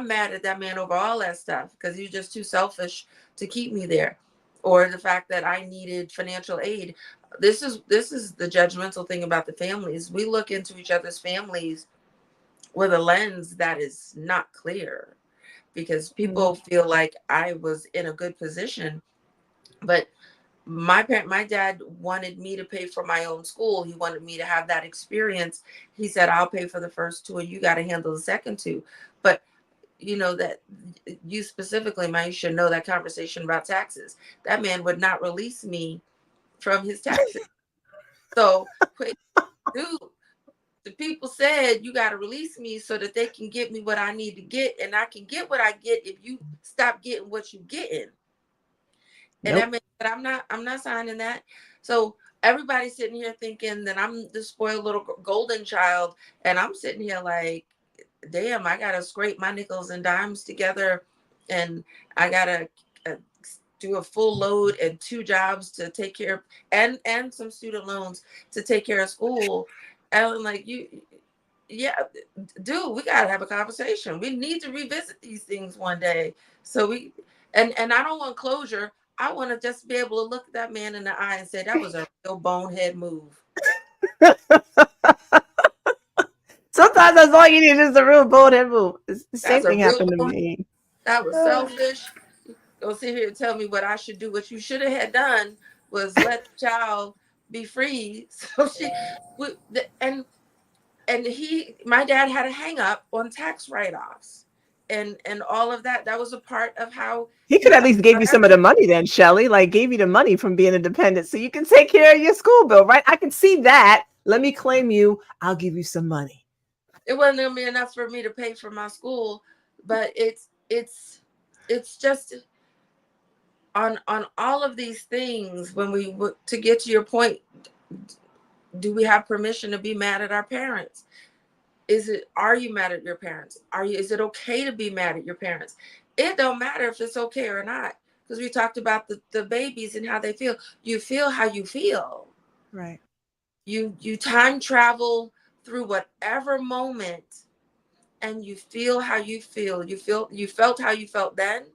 mad at that man over all that stuff because he was just too selfish to keep me there. Or the fact that I needed financial aid. This is the judgmental thing about the families. We look into each other's families with a lens that is not clear, because Mm. people feel like I was in a good position. But my dad wanted me to pay for my own school. He wanted me to have that experience. He said, I'll pay for the first two and you got to handle the second two. But that you specifically, Maisha, know that conversation about taxes. That man would not release me from his taxes. So, wait, dude, the people said you got to release me so that they can get me what I need to get, and I can get what I get if you stop getting what you getting. And that Nope. means that I'm not signing that. So everybody's sitting here thinking that I'm the spoiled little golden child, and I'm sitting here like, damn, I gotta scrape my nickels and dimes together, and I gotta uh, do a full load and two jobs to take care of, and some student loans to take care of school. And I'm like, yeah, dude, we gotta have a conversation. We need to revisit these things one day. So and I don't want closure. I want to just be able to look at that man in the eye and say that was a real bonehead move. Sometimes that's all you need is a real bonehead move. The That's same a thing real happened to bone. me. That was selfish. Don't sit here and tell me what I should do. What you should have had done was let the child be free. So and my dad had a hang up on tax write-offs and all of that. That was a part of how He he could at felt least give about you some of the everything. money then, Shelly. Like gave you the money from being independent so you can take care of your school bill, right? I can see that. Let me claim you. I'll give you some money. It wasn't gonna be enough for me to pay for my school, but it's just on all of these things. When to get to your point, do we have permission to be mad at our parents? Are you mad at your parents? Is it okay to be mad at your parents? It don't matter if it's okay or not, because we talked about the babies and how they feel. You feel how you feel. Right. You time travel through whatever moment, and you feel how you feel. You felt how you felt then.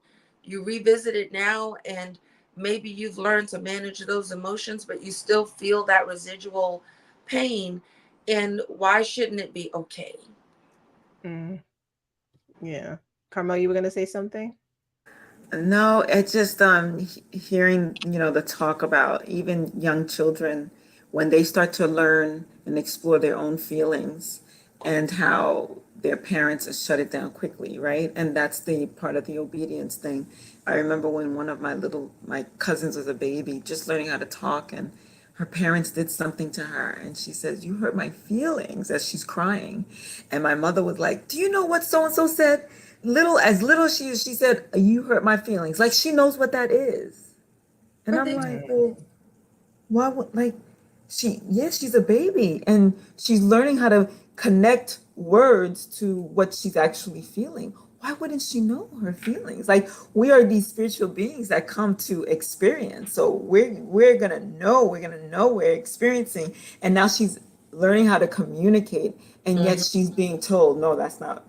You revisit it now, and maybe you've learned to manage those emotions, but you still feel that residual pain. And why shouldn't it be okay? Mm, yeah. Carmel, you were gonna say something? No, it's just hearing, the talk about even young children when they start to learn and explore their own feelings and how their parents shut it down quickly, right? And that's the part of the obedience thing. I remember when one of my cousins was a baby, just learning how to talk, and her parents did something to her and she says, "You hurt my feelings," as she's crying. And my mother was like, "Do you know what so and so said?" Little as she is, she said, "You hurt my feelings." Like she knows what that is. And But I'm they like, Mm. well, why would, like, yes, she's a baby and she's learning how to connect words to what she's actually feeling. Why wouldn't she know her feelings? Like, we are these spiritual beings that come to experience. So we're gonna know we're experiencing. And now she's learning how to communicate, and yet Mhm. she's being told, no, that's not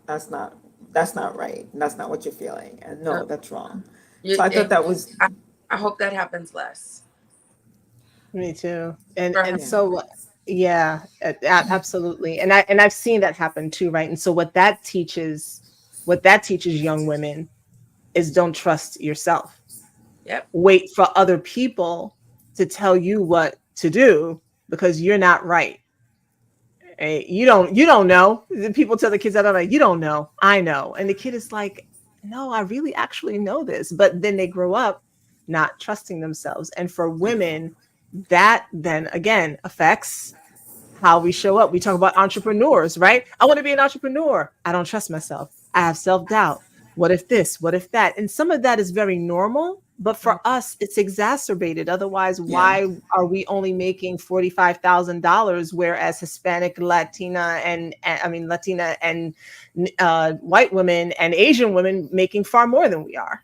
right. That's not what you're feeling. And Uh, no, that's wrong. So you, I thought and that was, I, I hope that happens less Me too. And for her. and yeah. so yeah, absolutely. And I've seen that happen too, right? And so what that teaches young women is don't trust yourself. Yep. Wait for other people to tell you what to do because you're not right. You don't know. The people tell the kids that are like, you don't know. I know. And the kid is like, no, I really actually know this. But then they grow up not trusting themselves. And for women, that then again affects how we show up. We talk about entrepreneurs, right? I want to be an entrepreneur. I don't trust myself. I have self doubt. What if this? What if that? And some of that is very normal, but for us, it's exacerbated. Otherwise, Yeah. why are we only making $45,000, whereas Hispanic, Latina and white women and Asian women making far more than we are?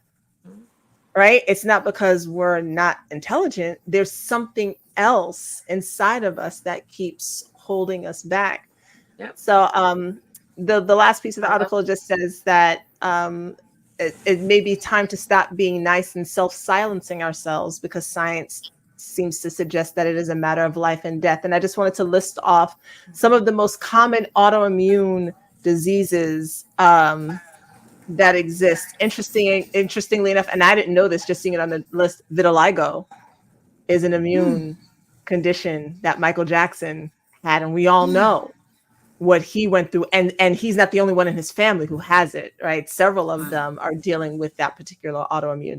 Right? It's not because we're not intelligent. There's something else inside of us that keeps holding us back. Yep. So the last piece of the article just says that it may be time to stop being nice and self-silencing ourselves, because science seems to suggest that it is a matter of life and death. And I just wanted to list off some of the most common autoimmune diseases that exist. Interestingly enough, and I didn't know this, just seeing it on the list, vitiligo is an immune condition that Michael Jackson had, and we all know what he went through, and he's not the only one in his family who has it, right? Several of them are dealing with that particular autoimmune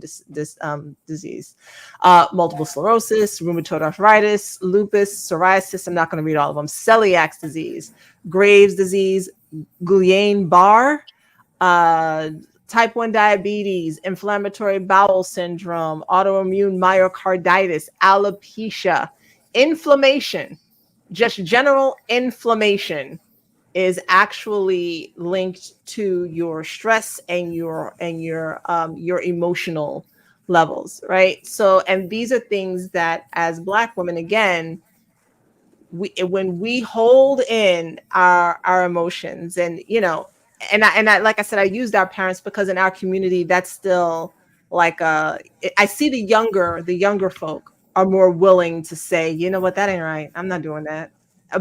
disease. Multiple sclerosis, rheumatoid arthritis, lupus, psoriasis, I'm not going to read all of them, celiac disease, Graves' disease, Guillain-Barré, type 1 diabetes, inflammatory bowel syndrome, autoimmune myocarditis, alopecia, inflammation, just general inflammation is actually linked to your stress and your emotional levels, right? So, and these are things that as Black women, again, when we hold in our emotions, and I like I said, I used our parents because in our community that's still like I see the younger folk are more willing to say, you know what, that ain't right, I'm not doing that.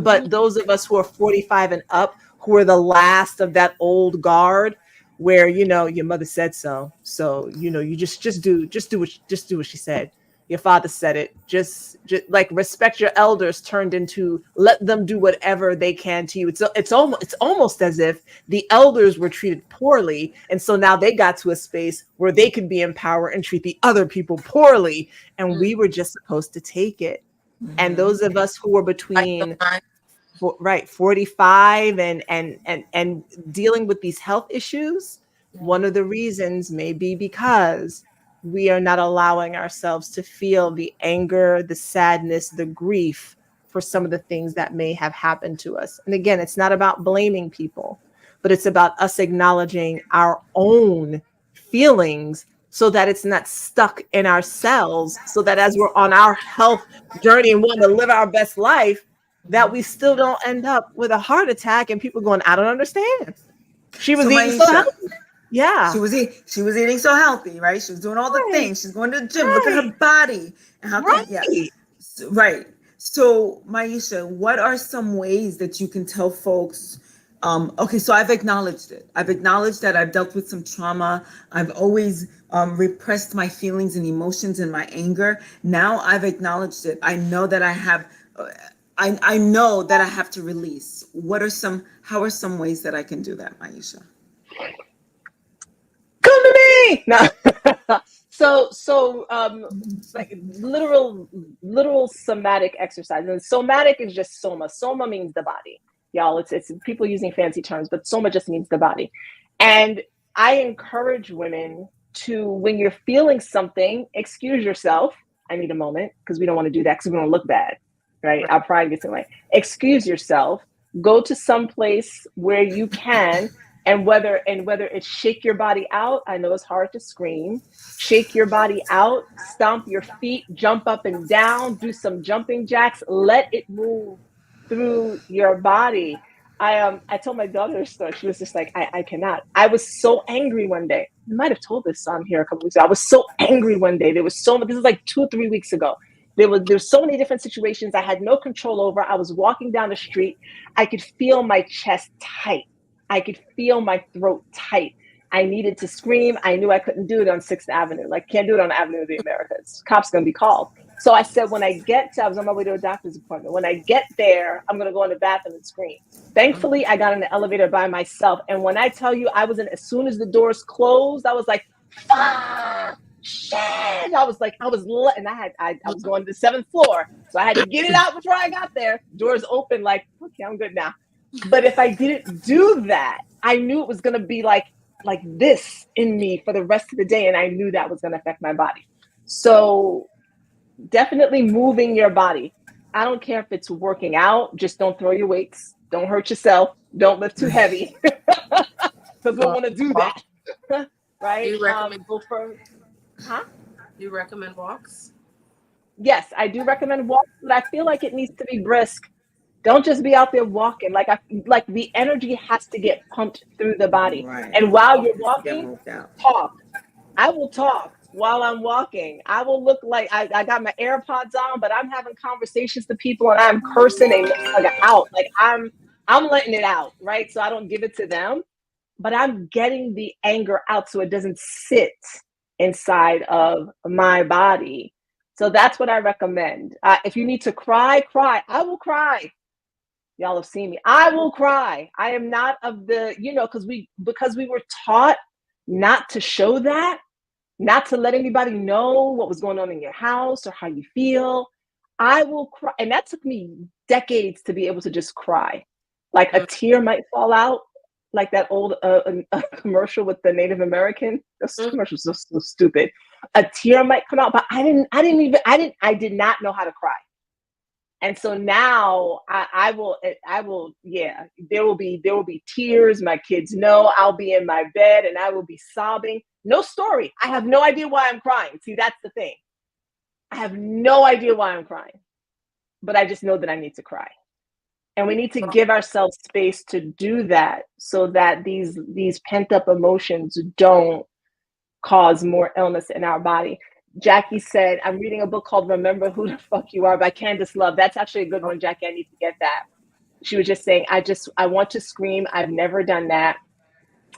But those of us who are 45 and up, who are the last of that old guard, where your mother said so you just do what she said, your father said it, just like respect your elders turned into let them do whatever they can to you. It's almost as if the elders were treated poorly, and so now they got to a space where they could be in power and treat the other people poorly, and we were just supposed to take it. And those of us who were between 45 and dealing with these health issues, one of the reasons may be because we are not allowing ourselves to feel the anger, the sadness, the grief for some of the things that may have happened to us. And again, it's not about blaming people, but it's about us acknowledging our own feelings so that it's not stuck in ourselves, so that as we're on our health journey and want to live our best life, that we still don't end up with a heart attack and people going, I don't understand. She was eating so healthy. Yeah. She was eating so healthy, right? She was doing all the things. She's going to the gym. Look at her body. And how can right. So Maisha, what are some ways that you can tell folks, okay, so I've acknowledged it. I've acknowledged that I've dealt with some trauma. I've always repressed my feelings and emotions and my anger. Now I've acknowledged it. I know that I have I know that I have to release. How are some ways that I can do that, Maisha? Come to me. No. So like literal somatic exercise. And somatic is just soma. Soma means the body. Y'all, it's people using fancy terms, but soma just means the body. And I encourage women to, when you're feeling something, excuse yourself. I need a moment, because we don't want to do that because we're going to look bad. Right? Our pride gets in the way. Excuse yourself, go to some place where you can, and whether it's shake your body out. I know it's hard to scream. Shake your body out, stomp your feet, jump up and down, do some jumping jacks, let it move through your body. I told my daughter a story. She was just like, I cannot. I was so angry one day. I might have told this on here a couple weeks ago. I was so angry one day. This is like 2 or 3 weeks ago. There's so many different situations I had no control over. I was walking down the street. I could feel my chest tight. I could feel my throat tight. I needed to scream. I knew I couldn't do it on 6th Avenue. Like, can't do it on Avenue of the Americas. Cops going to be called. So I said, I was on my way to a doctor's appointment. When I get there, I'm going to go in the bathroom and scream. Thankfully, I got in the elevator by myself. And when I tell you, as soon as the doors closed, I was like, fuck. Shit. I was going to the 7th floor, so I had to get it out before I got there. Doors open, like, okay, I'm good now. But if I didn't do that, I knew it was going to be like like this in me for the rest of the day, and I knew that was going to affect my body. So definitely moving your body. I don't care if it's working out, just don't throw your weights, don't hurt yourself, don't lift too heavy, because we'll want to do Walk. that. Do Right? you recommend? Go for, huh? Do you recommend walks? Yes, I do recommend walks, but I feel like it needs to be brisk. Don't just be out there walking. Like the energy has to get pumped through the body. Right. And while you're Just get walking, moved out. talk. I will talk while I'm walking. I will look like I got my AirPods on, but I'm having conversations to people and I'm cursing a motherfucker out. Like I'm letting it out, right? So I don't give it to them, but I'm getting the anger out so it doesn't sit inside of my body. So that's what I recommend. If you need to cry, cry. I will cry. Y'all have seen me. I will cry. I am not of the, because we were taught not to show that, not to let anybody know what was going on in your house or how you feel. I will cry. And that took me decades to be able to just cry. Like a Mm, tear might fall out, like that old commercial with the Native American. This mm, commercial is so stupid. A tear might come out, but I did not know how to cry. And so now I will, yeah, there will be tears. My kids know I'll be in my bed and I will be sobbing. No story. I have no idea why I'm crying. See, that's the thing. I have no idea why I'm crying, but I just know that I need to cry. And we need to give ourselves space to do that so that these pent up emotions don't cause more illness in our body. Jackie said, I'm reading a book called Remember Who the Fuck You Are by Candace Love. That's actually a good one, Jackie. I need to get that. She was just saying, I want to scream. I've never done that.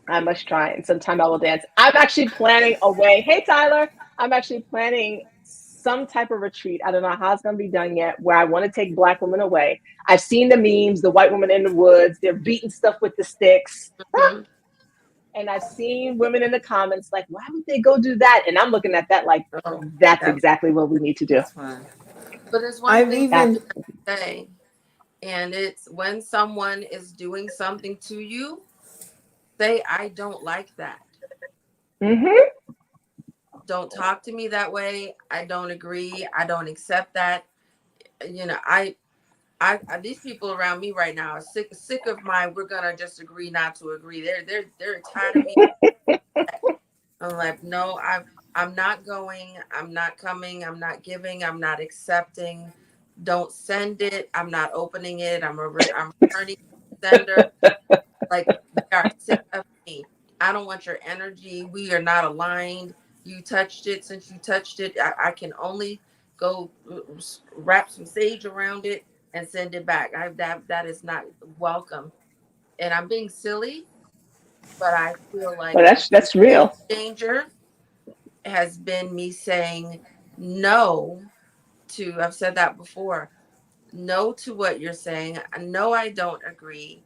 I must try, and sometime I will dance. I'm actually planning a way. Hey, Tyler. I'm actually planning some type of retreat. I don't know how it's going to be done yet, where I want to take Black women away. I've seen the memes, the white woman in the woods, they're beating stuff with the sticks. mm. And I've seen women in the comments like, why would they go do that? And I'm looking at that like, Oh, that's that, exactly what we need to do. That's fine. but it's one I've thing That's even to say, and it's when someone is doing something to you, say, I don't like that. mm-hmm. Don't talk to me that way. I don't agree. I don't accept that. You know, these people around me right now are sick of my we're gonna just agree not to agree. They're tired of me. I'm like, no, I'm not going, I'm not coming, I'm not giving, I'm not accepting. Don't send it. I'm not opening it. I'm returning sender. Like they are sick of me. I don't want your energy. We are not aligned. You touched it. Since you touched it, I can only go wrap some sage around it and send it back. That is not welcome. And I'm being silly, but I feel Well, like the that's game real. changer has been me saying no to, I've said that before, no to what you're saying. No, I don't agree.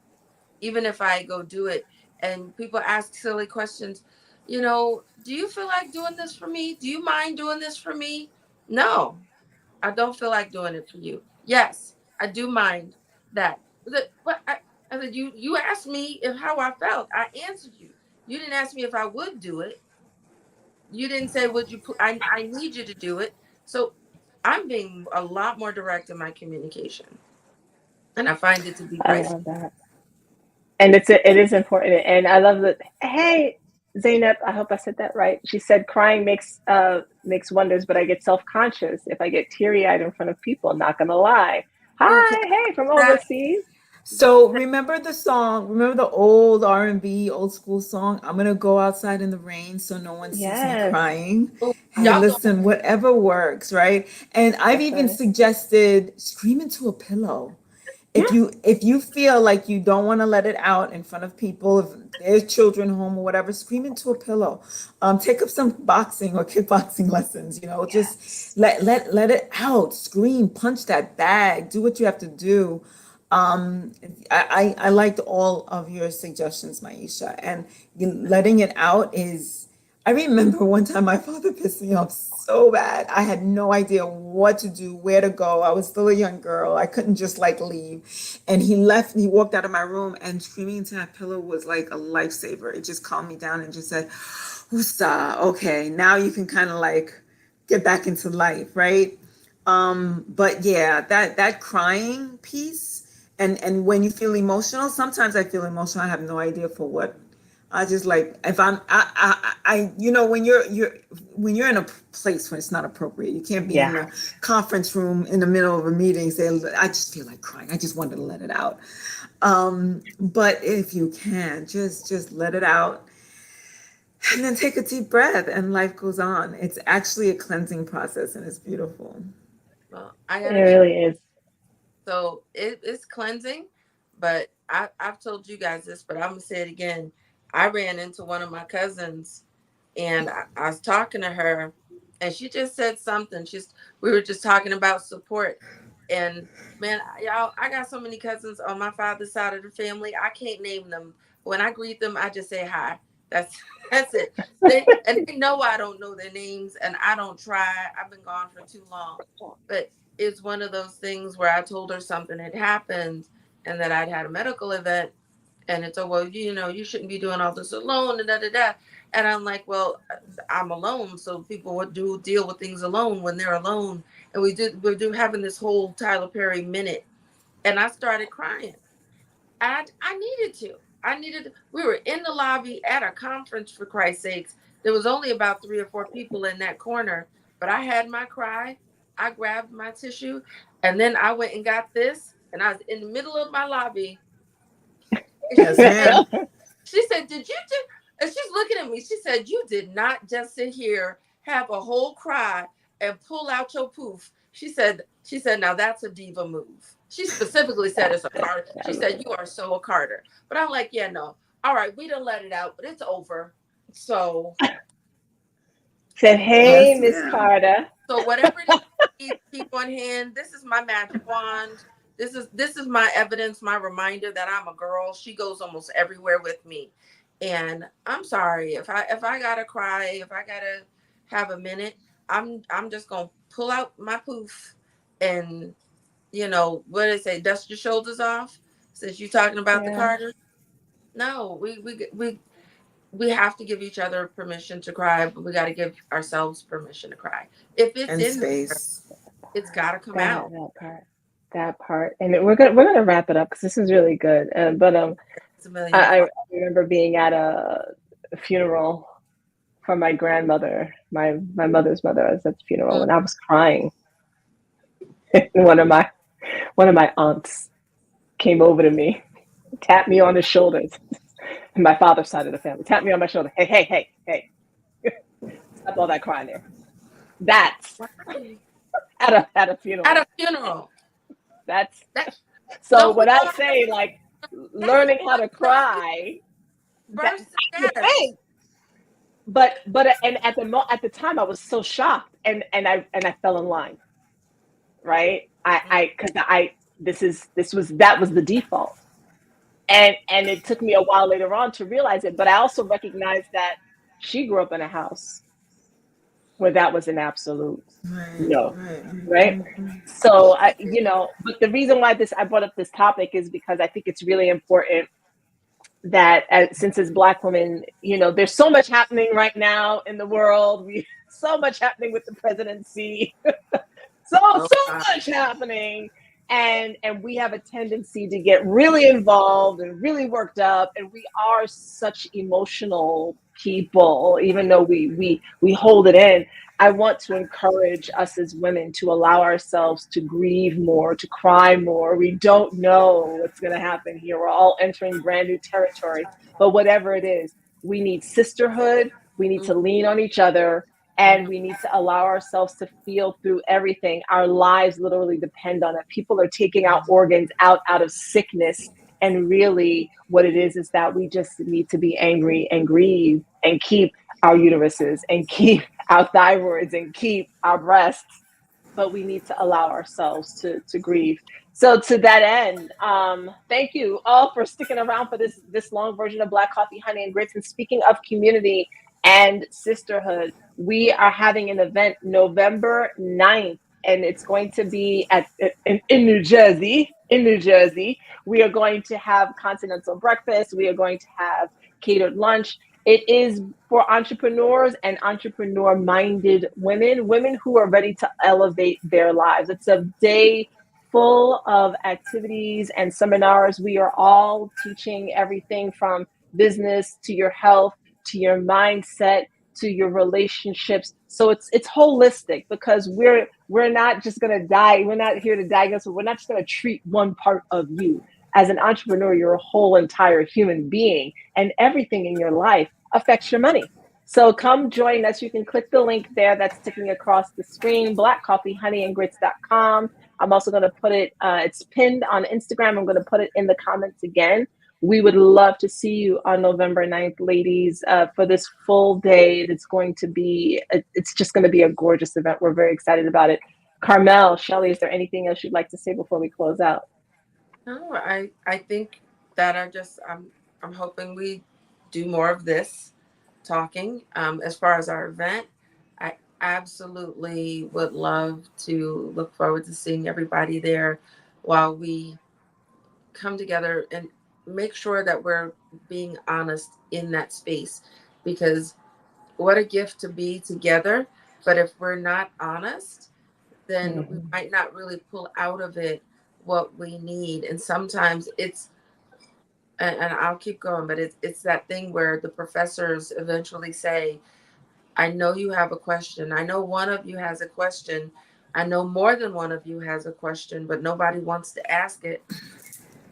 Even if I go do it and people ask silly questions, do you feel like doing this for me? Do you mind doing this for me? No, I don't feel like doing it for you. Yes, I do mind that. But I said, you asked me if how I felt. I answered you. You didn't ask me if I would do it. You didn't say, would you put, I need you to do it. So I'm being a lot more direct in my communication. And I find it to be I priceless. love that. And it is important. And I love that. Hey, Zainab, I hope I said that right. She said crying makes wonders, but I get self-conscious if I get teary-eyed in front of people, not gonna lie. Oh, can Hi, hey, from that overseas. so remember the song, remember the old R&B, old school song, I'm gonna go outside in the rain so no one sees me Yes, crying. oh, Hey, y'all don't listen, whatever works, right? And I've that's even right. suggested scream into a pillow. Yeah, If you feel like you don't want to let it out in front of people, if there's children home or whatever, scream into a pillow. Take up some boxing or kickboxing lessons. Just yes. let it out. Scream, punch that bag, do what you have to do. um I liked all of your suggestions, Maisha, and letting it out is I remember one time my father pissed me off so bad. I had no idea what to do, where to go. I was still a young girl. I couldn't just like leave. And he left, he walked out of my room, and screaming into that pillow was like a lifesaver. It just calmed me down and just said, Woosah, okay, now you can kind of like get back into life, right? But yeah, that crying piece, and when you feel emotional, sometimes I feel emotional. I have no idea for what. I just like if you know, when you're in a place where it's not appropriate, you can't be in Yeah. a conference room in the middle of a meeting saying, I just feel like crying. I just wanted to let it out. But if you can, just let it out and then take a deep breath, and life goes on. It's actually a cleansing process, and it's beautiful. Well, I It gotta share. really is. So it's cleansing, but I've told you guys this, but I'm gonna say it again. I ran into one of my cousins, and I was talking to her, and she just said something. We were just talking about support, and man, y'all, I got so many cousins on my father's side of the family. I can't name them. When I greet them, I just say hi. That's that's it. They know I don't know their names, and I don't try. I've been gone for too long, but it's one of those things where I told her something had happened and that I'd had a medical event, and it's, oh, well, you shouldn't be doing all this alone, and da da da. And I'm like, well, I'm alone, so people would do deal with things alone when they're alone. And we do having this whole Tyler Perry minute, and I started crying. I needed to. We were in the lobby at a conference, for Christ's sakes. There was only about 3 or 4 people in that corner, but I had my cry. I grabbed my tissue, and then I went and got this, and I was in the middle of my lobby. And Yes, ma'am. she said, "Did you just?" And she's looking at me. She said, "You did not just sit here, have a whole cry, and pull out your poof." She said, "Now that's a diva move." She specifically said it's a Carter. She said, "You are so a Carter." But I'm like, yeah, no. All right, we done let it out, but it's over. So, Said, hey, Yes, Miss ma'am. Carter. so whatever it is you need to keep on hand, this is my magic wand. This is my evidence, my reminder that I'm a girl. She goes almost everywhere with me. And I'm sorry if I gotta cry, if I gotta have a minute, I'm just gonna pull out my poof and what do they say, dust your shoulders off, since you're talking about the Yeah. Carters. No, we have to give each other permission to cry, but we got to give ourselves permission to cry. If it's And in there, space. it's got to come That out. that part. That part. And we're gonna wrap it up because this is really good. But It's a million I dollars. remember being at a funeral for my grandmother, my mother's mother. I was at the funeral Mm. and I was crying. And one of my aunts came over to me, tapped me on the shoulders. My father's side of the family tapped me on my shoulder. Hey, hey, hey, hey! Stop all that crying there. That's Why? at a At funeral. a funeral. That's That so don't we when I all have say like that's learning how one to cry cry, that first? you Yes. think, but and at the time I was so shocked and I fell in line, right? I because I that was the default, and it took me a while later on to realize it, but I also recognized that she grew up in a house where that was an absolute Right, no, right. right? So but the reason why I brought up this topic is because I think it's really important that since as Black women, there's so much happening right now in the world. So much happening with the presidency, Oh, so God. much happening, and we have a tendency to get really involved and really worked up, and we are such emotional people, even though we hold it in. I want to encourage us as women to allow ourselves to grieve more, to cry more. We don't know what's going to happen here. We're all entering brand new territory, but whatever it is, we need sisterhood. We need to lean on each other, and we need to allow ourselves to feel through everything. Our lives literally depend on it. People are taking out organs out of sickness, and really what it is that we just need to be angry and grieve and keep our uteruses and keep our thyroids and keep our breasts, but we need to allow ourselves to grieve. So to that end, thank you all for sticking around for this long version of Black Coffee, Honey, and Grits. And speaking of community and sisterhood. We are having an event November 9th, and it's going to be in New Jersey. In New Jersey, we are going to have continental breakfast. We are going to have catered lunch. It is for entrepreneurs and entrepreneur minded women, women who are ready to elevate their lives. It's a day full of activities and seminars. We are all teaching everything from business to your health to your mindset to your relationships. So it's holistic, because we're not just going to die. We're not here to diagnose. We're not just going to treat one part of you. As an entrepreneur, you're a whole entire human being, and everything in your life affects your money. So come join us. You can click the link there that's ticking across the screen, blackcoffeehoneyandgrits.com. I'm also going to put it, it's pinned on Instagram. I'm going to put it in the comments again. We would love to see you on November 9th, ladies, for this full day. It's just going to be a gorgeous event. We're very excited about it. Carmel, Shellie, is there anything else you'd like to say before we close out? No, I think that I'm hoping we do more of this talking. As far as our event, I absolutely would love to look forward to seeing everybody there while we come together and make sure that we're being honest in that space, because what a gift to be together. But if we're not honest, then we Mhm. might not really pull out of it what we need. And sometimes and I'll keep going, but it's that thing where the professors eventually say, I know you have a question. I know one of you has a question. I know more than one of you has a question, but nobody wants to ask it.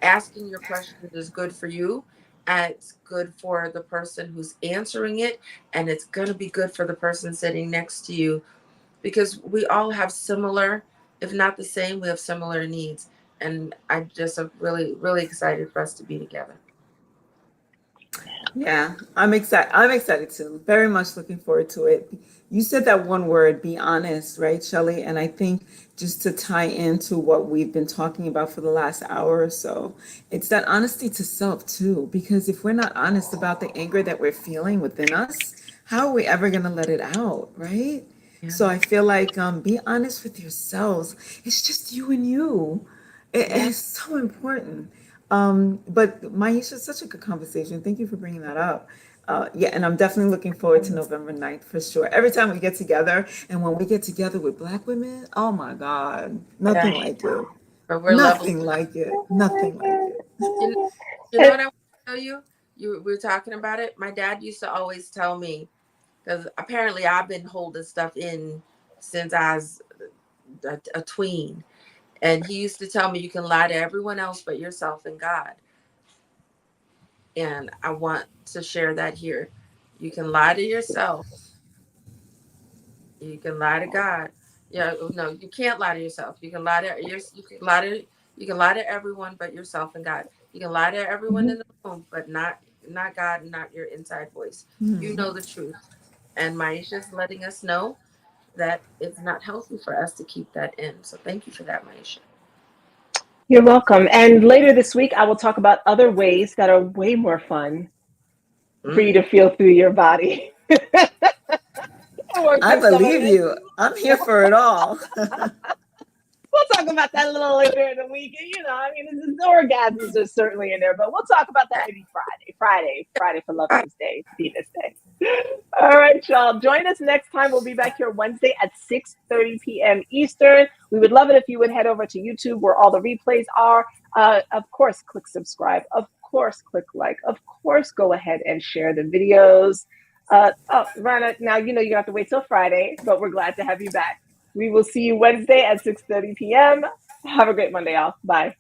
Asking your questions is good for you, and it's good for the person who's answering it, and it's going to be good for the person sitting next to you, because we all have similar, if not the same, we have similar needs. And I just am really, really excited for us to be together. Yeah, I'm excited. I'm excited too. Very much looking forward to it. You said that one word, be honest, right, Shellie? And I think just to tie into what we've been talking about for the last hour or so, it's that honesty to self too. Because if we're not honest about the anger that we're feeling within us, how are we ever going to let it out, right? Yeah. So I feel like be honest with yourselves. It's just you and you. It Yeah. is so important. But Maisha, such a good conversation. Thank you for bringing that up. Yeah, and I'm definitely looking forward to November 9th for sure. Every time we get together, and when we get together with Black women, oh my God, Yeah. nothing like it. But we're level. Nothing like it. Nothing like it. You know, you know what I want to tell you? We were talking about it. My dad used to always tell me, because apparently I've been holding stuff in since I was a tween. And he used to tell me, you can lie to everyone else but yourself and God. And I want to share that here. You can lie to yourself. You can lie to God. Yeah, no, you can't lie to yourself. You can lie to you can lie to everyone but yourself and God. You can lie to everyone in the room, but not God and not your inside voice. You Hmm. know the truth. And Maisha's letting us know that it's not healthy for us to keep that in. So thank you for that, Maisha. You're welcome. And later this week, I will talk about other ways that are way more fun for you Mm. to feel through your body and work I through some of believe it. you. I'm here for it all. We'll talk about that a little later in the week. I mean, the orgasms are certainly in there, but we'll talk about that maybe Friday for Lover's Day, Venus Day. All right, y'all. Join us next time. We'll be back here Wednesday at 6:30 p.m. Eastern. We would love it if you would head over to YouTube where all the replays are. Of course, click subscribe. Of course, click like. Of course, go ahead and share the videos. Rana, now you have to wait till Friday, but we're glad to have you back. We will see you Wednesday at 6:30 p.m. Have a great Monday, y'all. Bye.